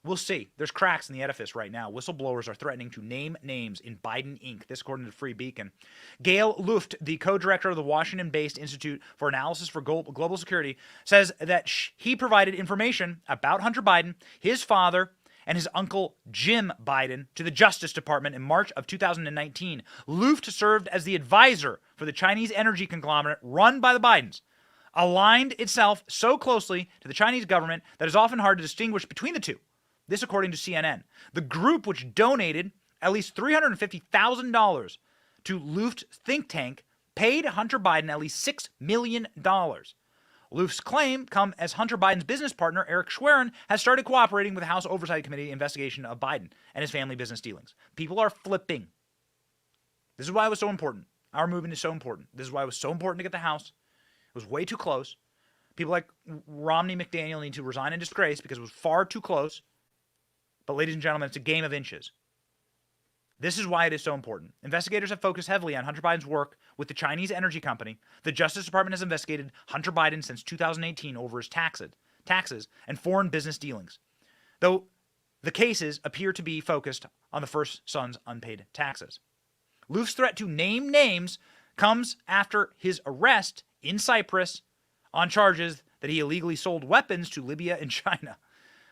We'll see. There's cracks in the edifice right now. Whistleblowers are threatening to name names in Biden Inc. This according to Free Beacon. Gail Luft, the co-director of the Washington-based Institute for Analysis for Global Security, says that he provided information about Hunter Biden, his father, and his uncle Jim Biden to the Justice Department in March of 2019. Luft served as the advisor for the Chinese energy conglomerate run by the Bidens, aligned itself so closely to the Chinese government that it's often hard to distinguish between the two. This according to CNN. The group, which donated at least $350,000 to Luft's think tank, paid Hunter Biden at least $6 million. Luft's claim come as Hunter Biden's business partner, Eric Schwerin, has started cooperating with the House Oversight Committee investigation of Biden and his family business dealings. People are flipping. This is why it was so important. Our movement is so important. This is why it was so important to get the House. It was way too close. People like Romney McDaniel need to resign in disgrace because it was far too close. But ladies and gentlemen, it's a game of inches. This is why it is so important. Investigators have focused heavily on Hunter Biden's work with the Chinese energy company. The Justice Department has investigated Hunter Biden since 2018 over his taxes and foreign business dealings, though the cases appear to be focused on the first son's unpaid taxes. Luft's threat to name names comes after his arrest in Cyprus on charges that he illegally sold weapons to Libya and China.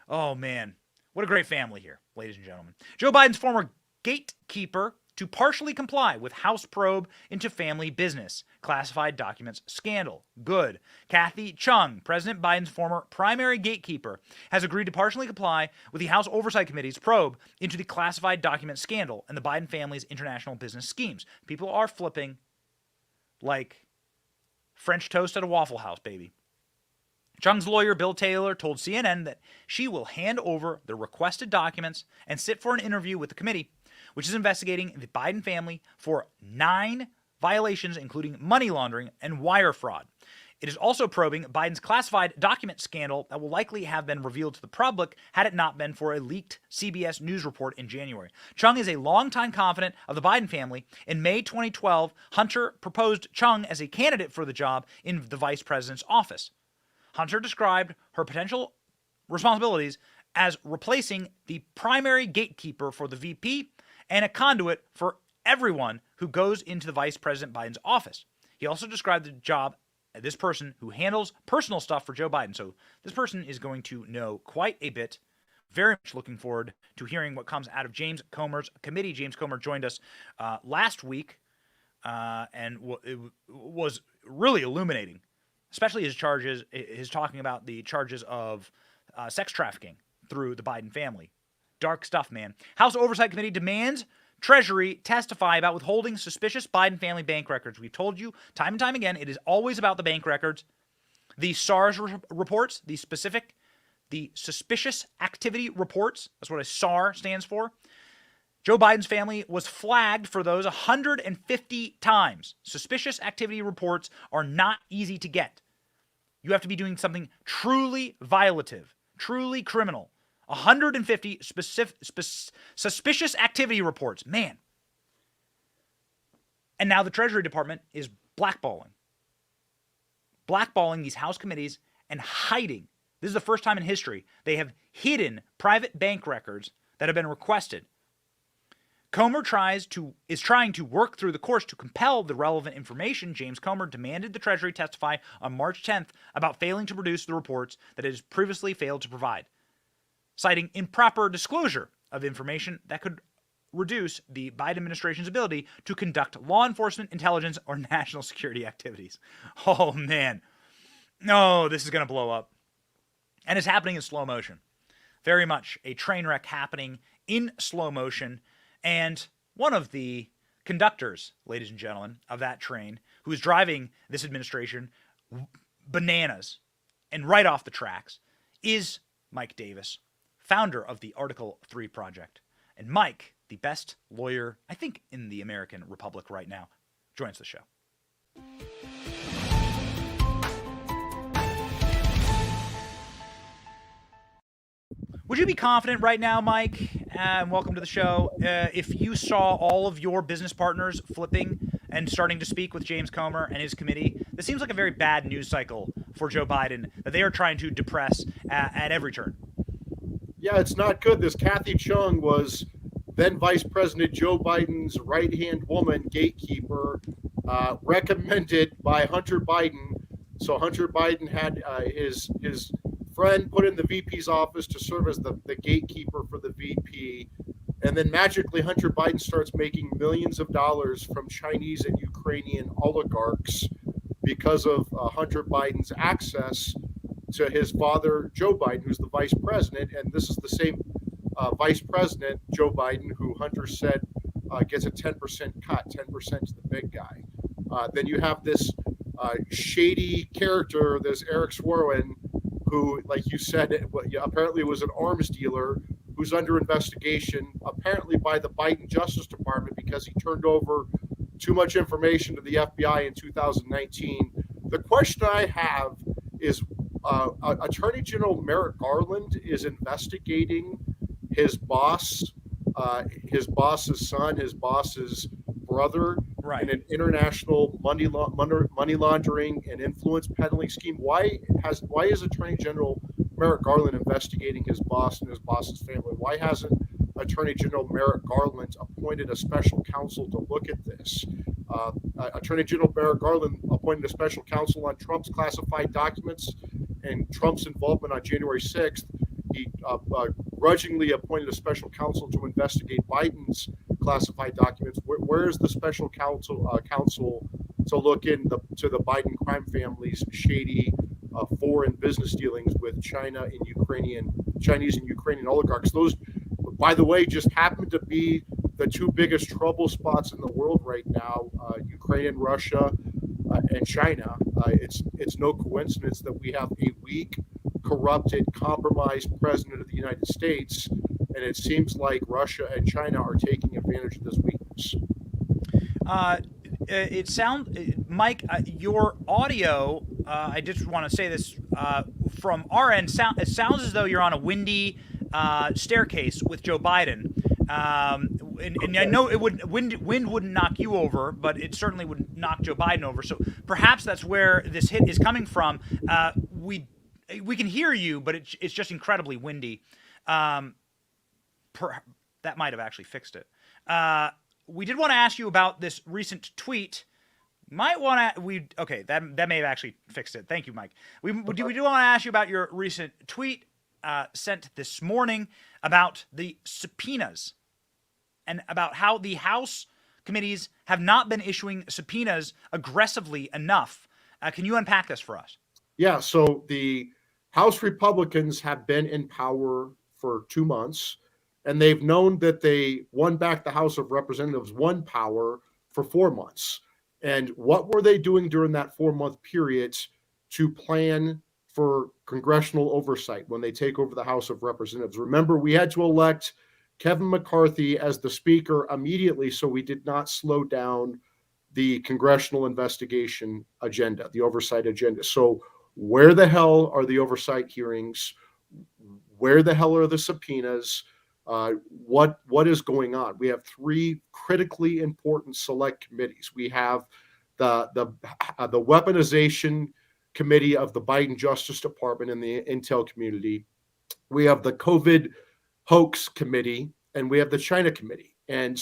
Oh, man. What a great family here, ladies and gentlemen. Joe Biden's former gatekeeper to partially comply with House probe into family business. Classified documents scandal. Good. Kathy Chung, President Biden's former primary gatekeeper, has agreed to partially comply with the House Oversight Committee's probe into the classified document scandal and the Biden family's international business schemes. People are flipping like French toast at a Waffle House, baby. Chung's lawyer, Bill Taylor, told CNN that she will hand over the requested documents and sit for an interview with the committee, which is investigating the Biden family for 9 violations, including money laundering and wire fraud. It is also probing Biden's classified document scandal that will likely have been revealed to the public had it not been for a leaked CBS News report in January. Chung is a longtime confidant of the Biden family. In May 2012, Hunter proposed Chung as a candidate for the job in the vice president's office. Hunter described her potential responsibilities as replacing the primary gatekeeper for the VP and a conduit for everyone who goes into the Vice President Biden's office. He also described the job as this person who handles personal stuff for Joe Biden. So this person is going to know quite a bit. Very much looking forward to hearing what comes out of James Comer's committee. James Comer joined us last week and it was really illuminating, especially his talking about the charges of sex trafficking through the Biden family. Dark stuff, man. House Oversight Committee demands Treasury testify about withholding suspicious Biden family bank records. We've told you time and time again, it is always about the bank records. The SARS reports, the suspicious activity reports, that's what a SAR stands for. Joe Biden's family was flagged for those 150 times. Suspicious activity reports are not easy to get. You have to be doing something truly violative, truly criminal. 150 suspicious activity reports. Man. And now the Treasury Department is blackballing these House committees and hiding. This is the first time in history they have hidden private bank records that have been requested. Comer is trying to work through the courts to compel the relevant information. James Comer demanded the Treasury testify on March 10th about failing to produce the reports that it has previously failed to provide, citing improper disclosure of information that could reduce the Biden administration's ability to conduct law enforcement, intelligence, or national security activities. Oh, man. No, this is going to blow up. And it's happening in slow motion. Very much a train wreck happening in slow motion. And one of the conductors, ladies and gentlemen, of that train, who is driving this administration bananas and right off the tracks, is Mike Davis, founder of the Article 3 Project. And Mike, the best lawyer, I think, in the American Republic right now, joins the show. Would you be confident right now, Mike, and welcome to the show, if you saw all of your business partners flipping and starting to speak with James Comer and his committee? This seems like a very bad news cycle for Joe Biden that they are trying to depress at every turn. Yeah, it's not good. This Kathy Chung was then Vice President Joe Biden's right-hand woman, gatekeeper, recommended by Hunter Biden. So Hunter Biden had his friend put in the VP's office to serve as the gatekeeper for the VP. And then magically Hunter Biden starts making millions of dollars from Chinese and Ukrainian oligarchs because of Hunter Biden's access to his father, Joe Biden, who's the vice president. And this is the same vice president, Joe Biden, who Hunter said gets a 10% cut, 10% to the big guy. Then you have this shady character, this Eric Swarwin, who, like you said, apparently was an arms dealer who's under investigation, apparently by the Biden Justice Department because he turned over too much information to the FBI in 2019. The question I have is, Attorney General Merrick Garland is investigating his boss's son, his boss's brother, right, in an international money laundering and influence peddling scheme. Why is Attorney General Merrick Garland investigating his boss and his boss's family? Why hasn't Attorney General Merrick Garland appointed a special counsel to look at this? Attorney General Merrick Garland appointed a special counsel on Trump's classified documents and Trump's involvement on January 6th. He grudgingly appointed a special counsel to investigate Biden's classified documents. Where is the special counsel to look into the Biden crime family's shady foreign business dealings with Chinese and Ukrainian oligarchs? Those, by the way, just happen to be the two biggest trouble spots in the world right now: Ukraine and Russia, and China. It's no coincidence that we have a weak, corrupted, compromised president of the United States, and it seems like Russia and China are taking advantage of this weakness. Mike, your audio I just want to say this from our end. It sounds as though you're on a windy staircase with Joe Biden. And I know wind wouldn't knock you over, but it certainly would knock Joe Biden over. So perhaps that's where this hit is coming from. We can hear you, but it's just incredibly windy. That might have actually fixed it. We did want to ask you about this recent tweet. That may have actually fixed it. Thank you, Mike. We do want to ask you about your recent tweet sent this morning about the subpoenas and about how the House committees have not been issuing subpoenas aggressively enough. Can you unpack this for us? Yeah, so the House Republicans have been in power for 2 months, and they've known that they won back the House of Representatives, won power for 4 months. And what were they doing during that 4-month period to plan for congressional oversight when they take over the House of Representatives? Remember, we had to elect Kevin McCarthy as the Speaker immediately, so we did not slow down the congressional investigation agenda, the oversight agenda. So where the hell are the oversight hearings? Where the hell are the subpoenas? What is going on? We have 3 critically important select committees. We have the weaponization committee of the Biden Justice Department and the intel community. We have the COVID hoax committee, and we have the China committee. And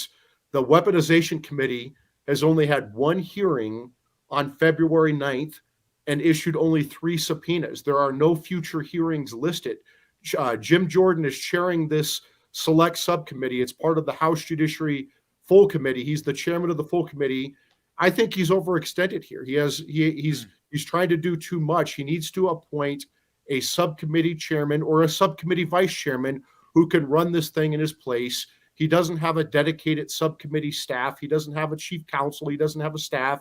the weaponization committee has only had 1 hearing on February 9th and issued only 3 subpoenas. There are no future hearings listed. Jim Jordan is chairing this select subcommittee. It's part of the House Judiciary Full Committee. He's the chairman of the Full Committee. I think he's overextended here. He's trying to do too much. He needs to appoint a subcommittee chairman or a subcommittee vice chairman who can run this thing in his place. He doesn't have a dedicated subcommittee staff. He doesn't have a chief counsel. He doesn't have a staff.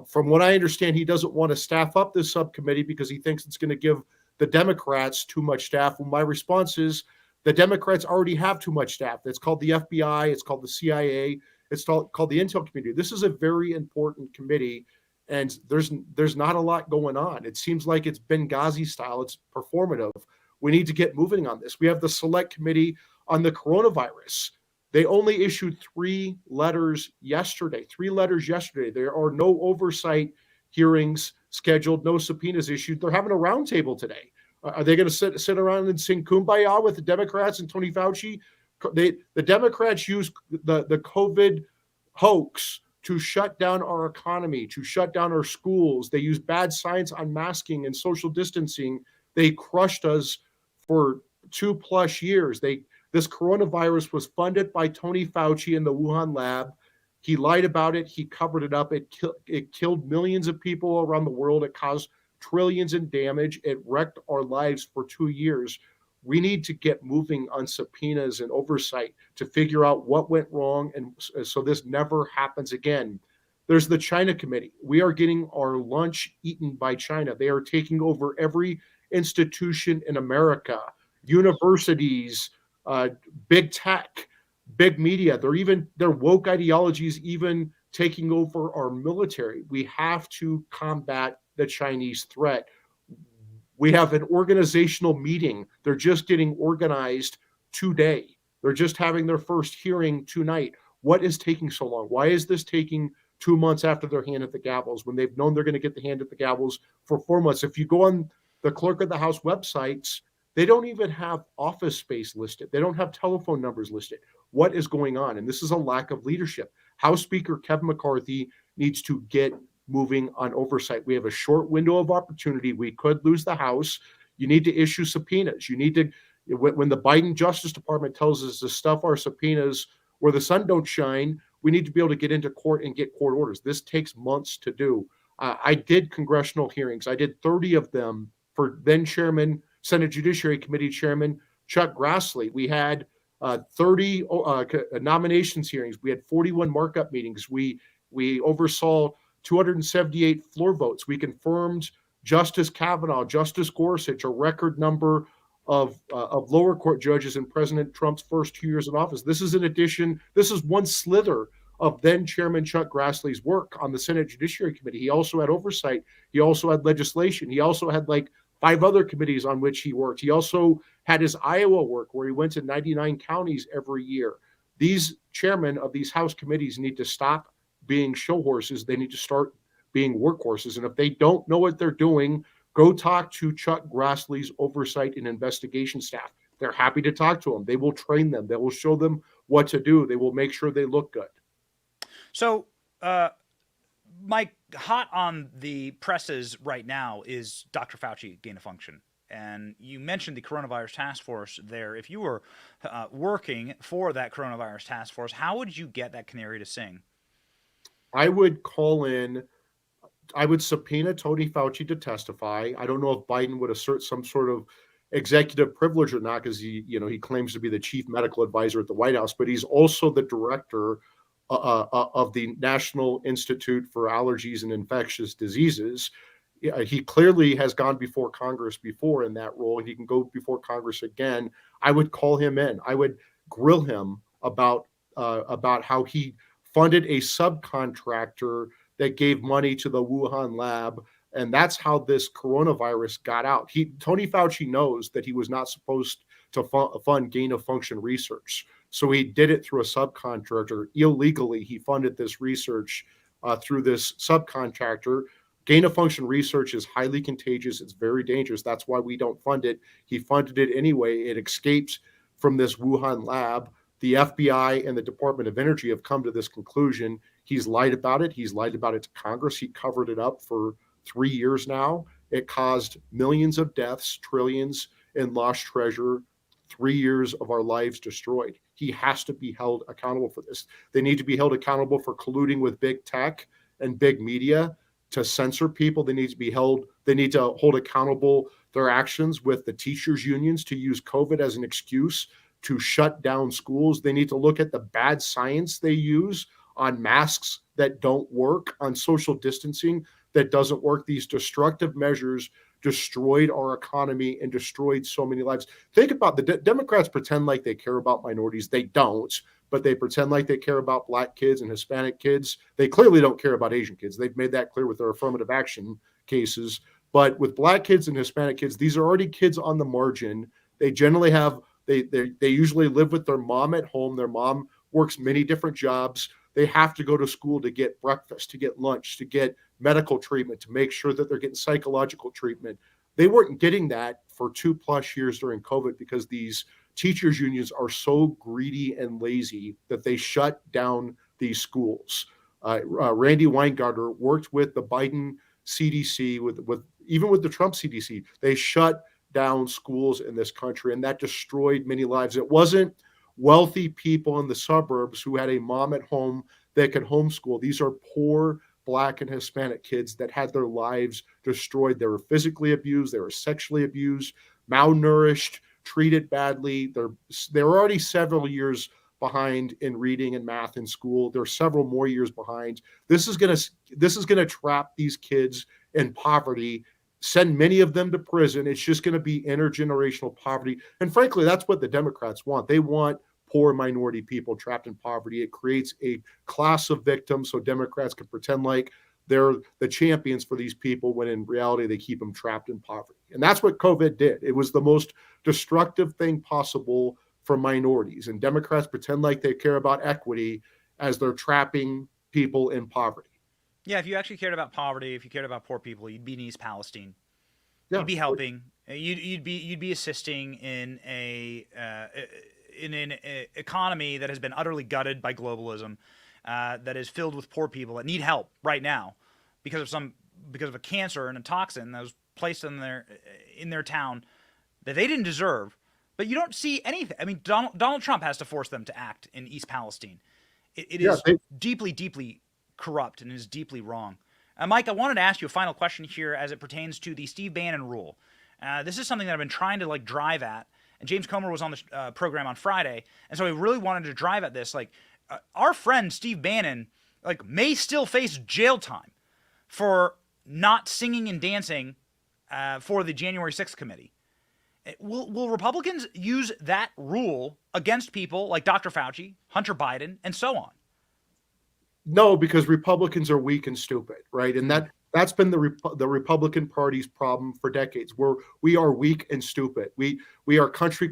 From what I understand, he doesn't want to staff up this subcommittee because he thinks it's going to give the Democrats too much staff. Well, my response is the Democrats already have too much staff. It's called the FBI. It's called the CIA. It's called the Intel Committee. This is a very important committee, and there's not a lot going on. It seems like it's Benghazi style. It's performative. We need to get moving on this. We have the Select Committee on the coronavirus. They only issued 3 letters yesterday. 3 letters yesterday. There are no oversight hearings scheduled, no subpoenas issued. They're having a roundtable today. Are they going to sit around and sing Kumbaya with the Democrats and Tony Fauci? The Democrats use the COVID hoax to shut down our economy, to shut down our schools. They use bad science on masking and social distancing. They crushed us for 2+ years. This coronavirus was funded by Tony Fauci in the Wuhan lab. He lied about it. He covered it up. It killed millions of people around the world. It caused trillions in damage. It wrecked our lives for 2 years. We need to get moving on subpoenas and oversight to figure out what went wrong, and so this never happens again. There's the China committee. We are getting our lunch eaten by China. They are taking over every institution in America, universities, big tech, big media. Their woke ideologies even taking over our military. We have to combat the Chinese threat. We have an organizational meeting. They're just getting organized today. They're just having their first hearing tonight. What is taking so long? Why is this taking 2 months after their hand at the gavels when they've known they're going to get the hand at the gavels for 4 months? If you go on the Clerk of the House websites, they don't even have office space listed. They don't have telephone numbers listed. What is going on? And this is a lack of leadership. House Speaker Kevin McCarthy needs to get moving on oversight. We have a short window of opportunity. We could lose the House. You need to issue subpoenas. You need to, when the Biden Justice Department tells us to stuff our subpoenas where the sun don't shine, we need to be able to get into court and get court orders. This takes months to do. I did congressional hearings. I did 30 of them for then Chairman, Senate Judiciary Committee Chairman Chuck Grassley. We had 30 nominations hearings. We had 41 markup meetings. We oversaw 278 floor votes. We confirmed Justice Kavanaugh, Justice Gorsuch, a record number of lower court judges in President Trump's first 2 years in office. This is in addition. This is one slither of then Chairman Chuck Grassley's work on the Senate Judiciary Committee. He also had oversight. He also had legislation. He also had like 5 other committees on which he worked. He also had his Iowa work where he went to 99 counties every year. These chairmen of these House committees need to stop being show horses. They need to start being workhorses. And if they don't know what they're doing, go talk to Chuck Grassley's oversight and investigation staff. They're happy to talk to them. They will train them. They will show them what to do. They will make sure they look good. So, Mike, hot on the presses right now is Dr. Fauci gain of function. And you mentioned the coronavirus task force there. If you were working for that coronavirus task force, how would you get that canary to sing? I would subpoena Tony Fauci to testify. I don't know if Biden would assert some sort of executive privilege or not, because he claims to be the chief medical advisor at the White House, but he's also the director of the National Institute for Allergies and Infectious Diseases. He clearly has gone before Congress before in that role. He can go before Congress again. I would call him in. I would grill him about how he funded a subcontractor that gave money to the Wuhan lab. And that's how this coronavirus got out. Tony Fauci knows that he was not supposed to fund gain of function research. So he did it through a subcontractor. Illegally, he funded this research through this subcontractor. Gain of function research is highly contagious. It's very dangerous. That's why we don't fund it. He funded it anyway. It escapes from this Wuhan lab. The FBI and the Department of Energy have come to this conclusion. He's lied about it. He's lied about it to Congress. He covered it up for 3 years now. It caused millions of deaths, trillions in lost treasure, 3 years of our lives destroyed. He has to be held accountable for this. They need to be held accountable for colluding with big tech and big media to censor people. They need to hold accountable their actions with the teachers' unions to use COVID as an excuse to shut down schools. They need to look at the bad science they use on masks that don't work, on social distancing that doesn't work. These destructive measures destroyed our economy and destroyed so many lives. Think about the Democrats pretend like they care about minorities. They don't, but they pretend like they care about Black kids and Hispanic kids. They clearly don't care about Asian kids. They've made that clear with their affirmative action cases. But with Black kids and Hispanic kids, these are already kids on the margin. They generally have, they usually live with their mom at home. Their mom works many different jobs. They have to go to school to get breakfast, to get lunch, to get medical treatment, to make sure that they're getting psychological treatment. They weren't getting that for 2+ years during COVID because these teachers unions are so greedy and lazy that they shut down these schools. Randy Weingarten worked with the Biden CDC, even with the Trump CDC. They shut down schools in this country, and that destroyed many lives. It wasn't wealthy people in the suburbs who had a mom at home that could homeschool. These are poor Black and Hispanic kids that had their lives destroyed. They were physically abused. They were sexually abused, malnourished, treated badly. They're already several years behind in reading and math in school. They're several more years behind. This is going to trap these kids in poverty, send many of them to prison. It's just going to be intergenerational poverty. And frankly, that's what the Democrats want. They want poor minority people trapped in poverty. It creates a class of victims so Democrats can pretend like they're the champions for these people when in reality they keep them trapped in poverty. And that's what COVID did. It was the most destructive thing possible for minorities. And Democrats pretend like they care about equity as they're trapping people in poverty. Yeah, if you actually cared about poverty, if you cared about poor people, you'd be in East Palestine. Yeah. You'd be helping. You'd be assisting in an economy that has been utterly gutted by globalism, that is filled with poor people that need help right now because of a cancer and a toxin that was placed in their town that they didn't deserve. But you don't see anything. I mean, Donald Trump has to force them to act in East Palestine. It is deeply, deeply corrupt and is deeply wrong. Mike, I wanted to ask you a final question here as it pertains to the Steve Bannon rule. This is something that I've been trying to drive at, and James Comer was on the program on Friday, and so I really wanted to drive at this. Our friend Steve Bannon, may still face jail time for not singing and dancing for the January 6th committee. Will Republicans use that rule against people like Dr. Fauci, Hunter Biden, and so on? No, because Republicans are weak and stupid, right? And that's been the Republican Party's problem for decades. We are weak and stupid. We are country.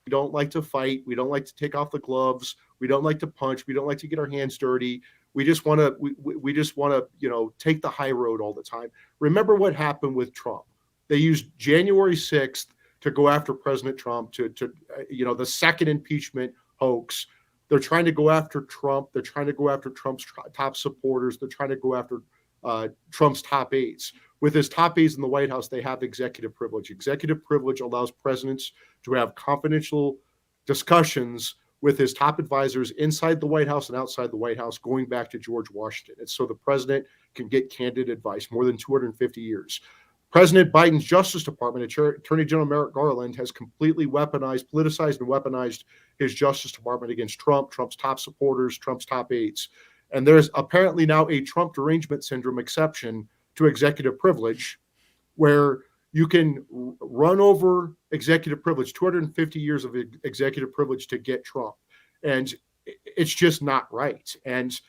We don't like to fight. We don't like to take off the gloves. We don't like to punch. We don't like to get our hands dirty. We just want to we just want to take the high road all the time. Remember what happened with Trump? They used January 6th to go after President Trump to the second impeachment hoax. They're trying to go after Trump. They're trying to go after Trump's top supporters. They're trying to go after Trump's top aides. With his top aides in the White House, they have executive privilege. Executive privilege allows presidents to have confidential discussions with his top advisors inside the White House and outside the White House, going back to George Washington. It's so the president can get candid advice. More than 250 years. President Biden's Justice Department, Attorney General Merrick Garland, has completely politicized and weaponized his Justice Department against Trump, Trump's top supporters, Trump's top aides. And there's apparently now a Trump derangement syndrome exception to executive privilege, where you can run over executive privilege, 250 years of executive privilege to get Trump. And it's just not right. And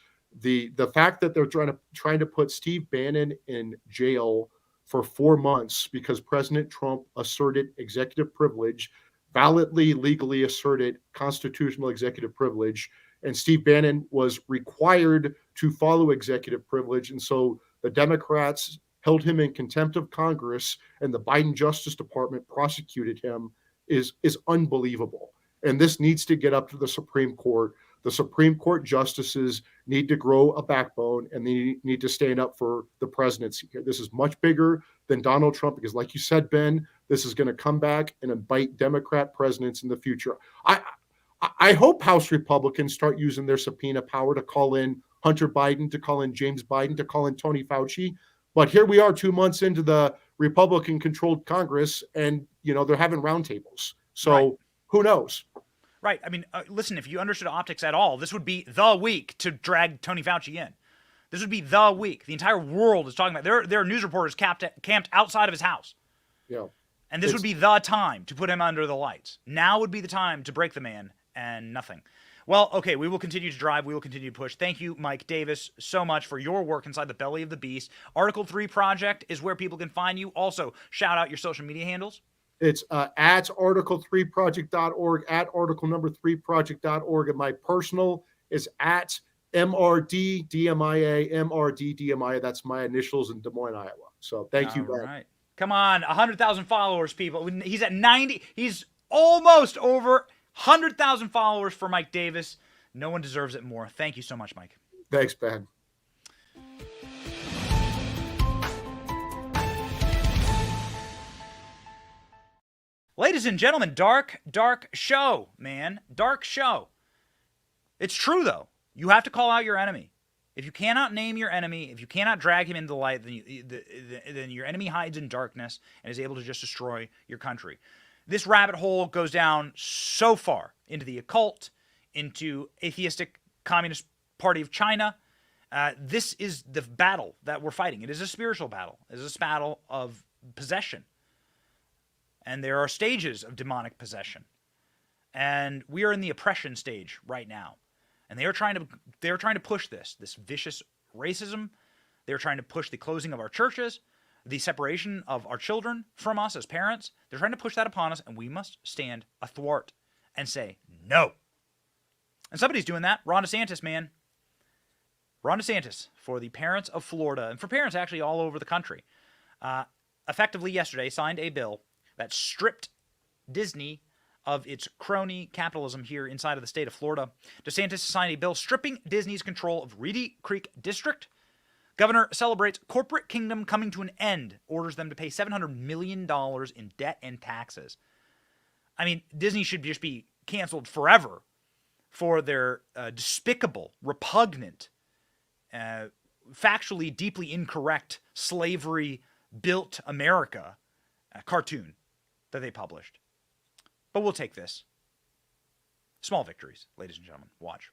the fact that they're trying to put Steve Bannon in jail for 4 months because President Trump asserted executive privilege, validly, legally asserted constitutional executive privilege, and Steve Bannon was required to follow executive privilege. And so the Democrats held him in contempt of Congress, and the Biden Justice Department prosecuted him is unbelievable. And this needs to get up to the Supreme Court. The Supreme Court justices need to grow a backbone, and they need to stand up for the presidency here. This is much bigger than Donald Trump, because like you said, Ben, this is going to come back and bite Democrat presidents in the future. I hope House Republicans start using their subpoena power to call in Hunter Biden, to call in James Biden, to call in Tony Fauci. But here we are 2 months into the Republican-controlled Congress, and, they're having roundtables. So right. Who knows? Right. I mean, listen, if you understood optics at all, this would be the week to drag Tony Fauci in. This would be the week. The entire world is talking about. There are news reporters camped outside of his house. Yeah. And this would be the time to put him under the lights. Now would be the time to break the man, and nothing. Well, okay, we will continue to drive. We will continue to push. Thank you, Mike Davis, so much for your work inside the belly of the beast. Article 3 Project is where people can find you. Also, shout out your social media handles. It's at article3project.org, at article3project.org. And my personal is at MRDDMIA, MRDDMIA. That's my initials in Des Moines, Iowa. So thank you, Ben. All right. Come on, 100,000 followers, people. He's at 90. He's almost over 100,000 followers for Mike Davis. No one deserves it more. Thank you so much, Mike. Thanks, Ben. Ladies and gentlemen, dark show, man. Dark show. It's true, though. You have to call out your enemy. If you cannot name your enemy, if you cannot drag him into the light, then your enemy hides in darkness and is able to just destroy your country. This rabbit hole goes down so far into the occult, into atheistic Communist Party of China. This is the battle that we're fighting. It is a spiritual battle. It is a battle of possession. And there are stages of demonic possession. And we are in the oppression stage right now. And they are trying to push this vicious racism. They're trying to push the closing of our churches, the separation of our children from us as parents. They're trying to push that upon us, and we must stand athwart and say no. And somebody's doing that. Ron DeSantis, man. Ron DeSantis, for the parents of Florida, and for parents actually all over the country, effectively yesterday signed a bill that stripped Disney of its crony capitalism here inside of the state of Florida. DeSantis signed a bill stripping Disney's control of Reedy Creek District. Governor celebrates corporate kingdom coming to an end, orders them to pay $700 million in debt and taxes. I mean, Disney should just be canceled forever for their despicable, repugnant, factually deeply incorrect slavery-built America cartoon that they published. But we'll take this. Small victories, ladies and gentlemen. Watch.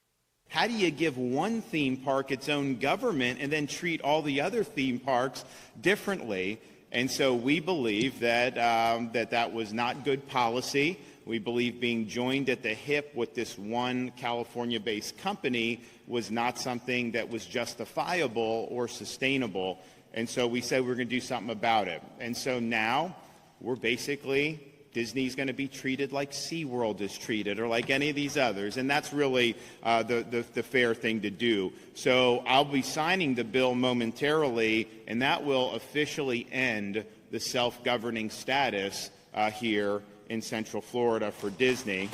How do you give one theme park its own government and then treat all the other theme parks differently? And so we believe that that was not good policy. We believe being joined at the hip with this one California-based company was not something that was justifiable or sustainable. And so we said we're going to do something about it. And so now we're basically, Disney's going to be treated like SeaWorld is treated, or like any of these others. And that's really the fair thing to do. So I'll be signing the bill momentarily, and that will officially end the self-governing status here in Central Florida for Disney.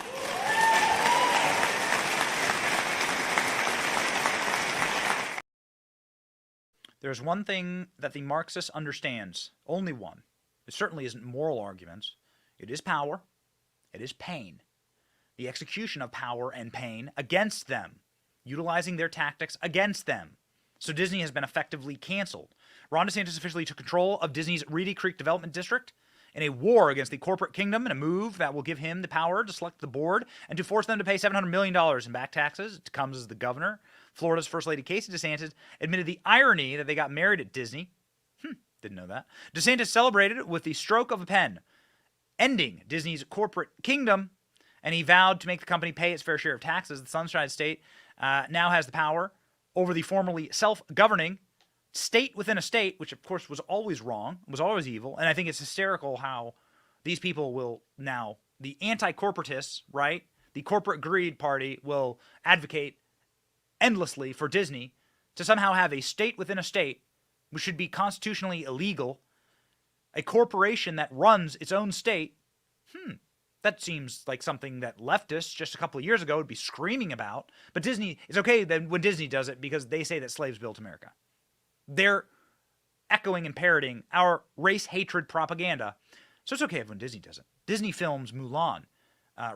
There's one thing that the Marxist understands, only one. It certainly isn't moral arguments. It is power. It is pain. The execution of power and pain against them, utilizing their tactics against them. So Disney has been effectively canceled. Ron DeSantis officially took control of Disney's Reedy Creek Development District in a war against the corporate kingdom, in a move that will give him the power to select the board and to force them to pay $700 million in back taxes. It comes as the governor. Florida's First Lady Casey DeSantis admitted the irony that they got married at Disney. Didn't know that. DeSantis celebrated it with the stroke of a pen, ending Disney's corporate kingdom, and he vowed to make the company pay its fair share of taxes. The Sunshine State now has the power over the formerly self-governing state within a state, which of course was always wrong, was always evil. And I think it's hysterical how these people will now, the anti-corporatists, right? The corporate greed party will advocate endlessly for Disney to somehow have a state within a state, which should be constitutionally illegal, a corporation that runs its own state. That seems like something that leftists just a couple of years ago would be screaming about. But Disney, it's okay then when Disney does it because they say that slaves built America. They're echoing and parroting our race hatred propaganda. So it's okay when Disney does it. Disney films Mulan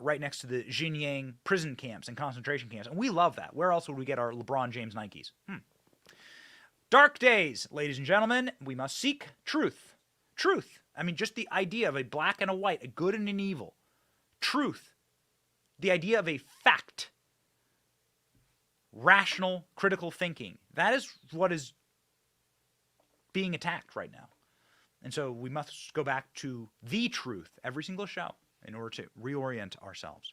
right next to the Xinjiang prison camps and concentration camps. And we love that. Where else would we get our LeBron James Nikes? Dark days, ladies and gentlemen. We must seek truth. Truth. I mean, just the idea of a black and a white, a good and an evil. Truth. The idea of a fact. Rational, critical thinking. That is what is being attacked right now. And so we must go back to the truth every single show in order to reorient ourselves.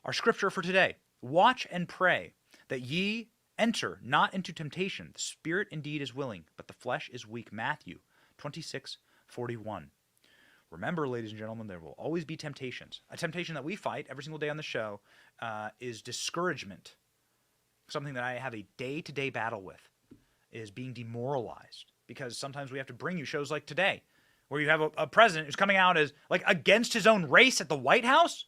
Our scripture for today: watch and pray that ye enter not into temptation. The spirit indeed is willing, but the flesh is weak. Matthew 26:41. Remember, ladies and gentlemen, there will always be temptations. A temptation that we fight every single day on the show is discouragement. Something that I have a day-to-day battle with is being demoralized, because sometimes we have to bring you shows like today, where you have a president who's coming out as like against his own race at the White House.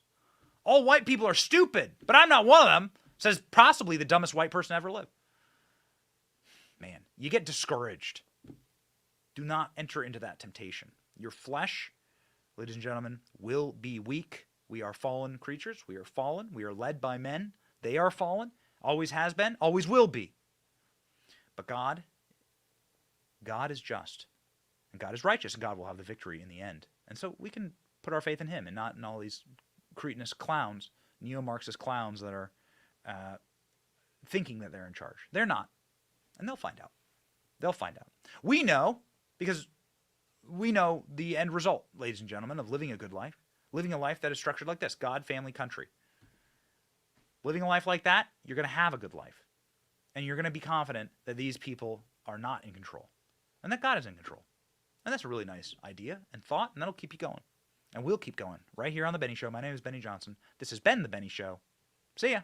All white people are stupid, but I'm not one of them. Says possibly the dumbest white person to ever live. Man, you get discouraged. Do not enter into that temptation. Your flesh, ladies and gentlemen, will be weak. We are fallen creatures. We are fallen. We are led by men. They are fallen. Always has been. Always will be. But God is just. And God is righteous. And God will have the victory in the end. And so we can put our faith in him and not in all these cretinous clowns, neo-Marxist clowns that are thinking that they're in charge. They're not. And they'll find out. They'll find out. We know, because we know the end result, ladies and gentlemen, of living a good life. Living a life that is structured like this: God, family, country. Living a life like that, you're going to have a good life. And you're going to be confident that these people are not in control. And that God is in control. And that's a really nice idea and thought, and that'll keep you going. And we'll keep going right here on The Benny Show. My name is Benny Johnson. This has been The Benny Show. See ya.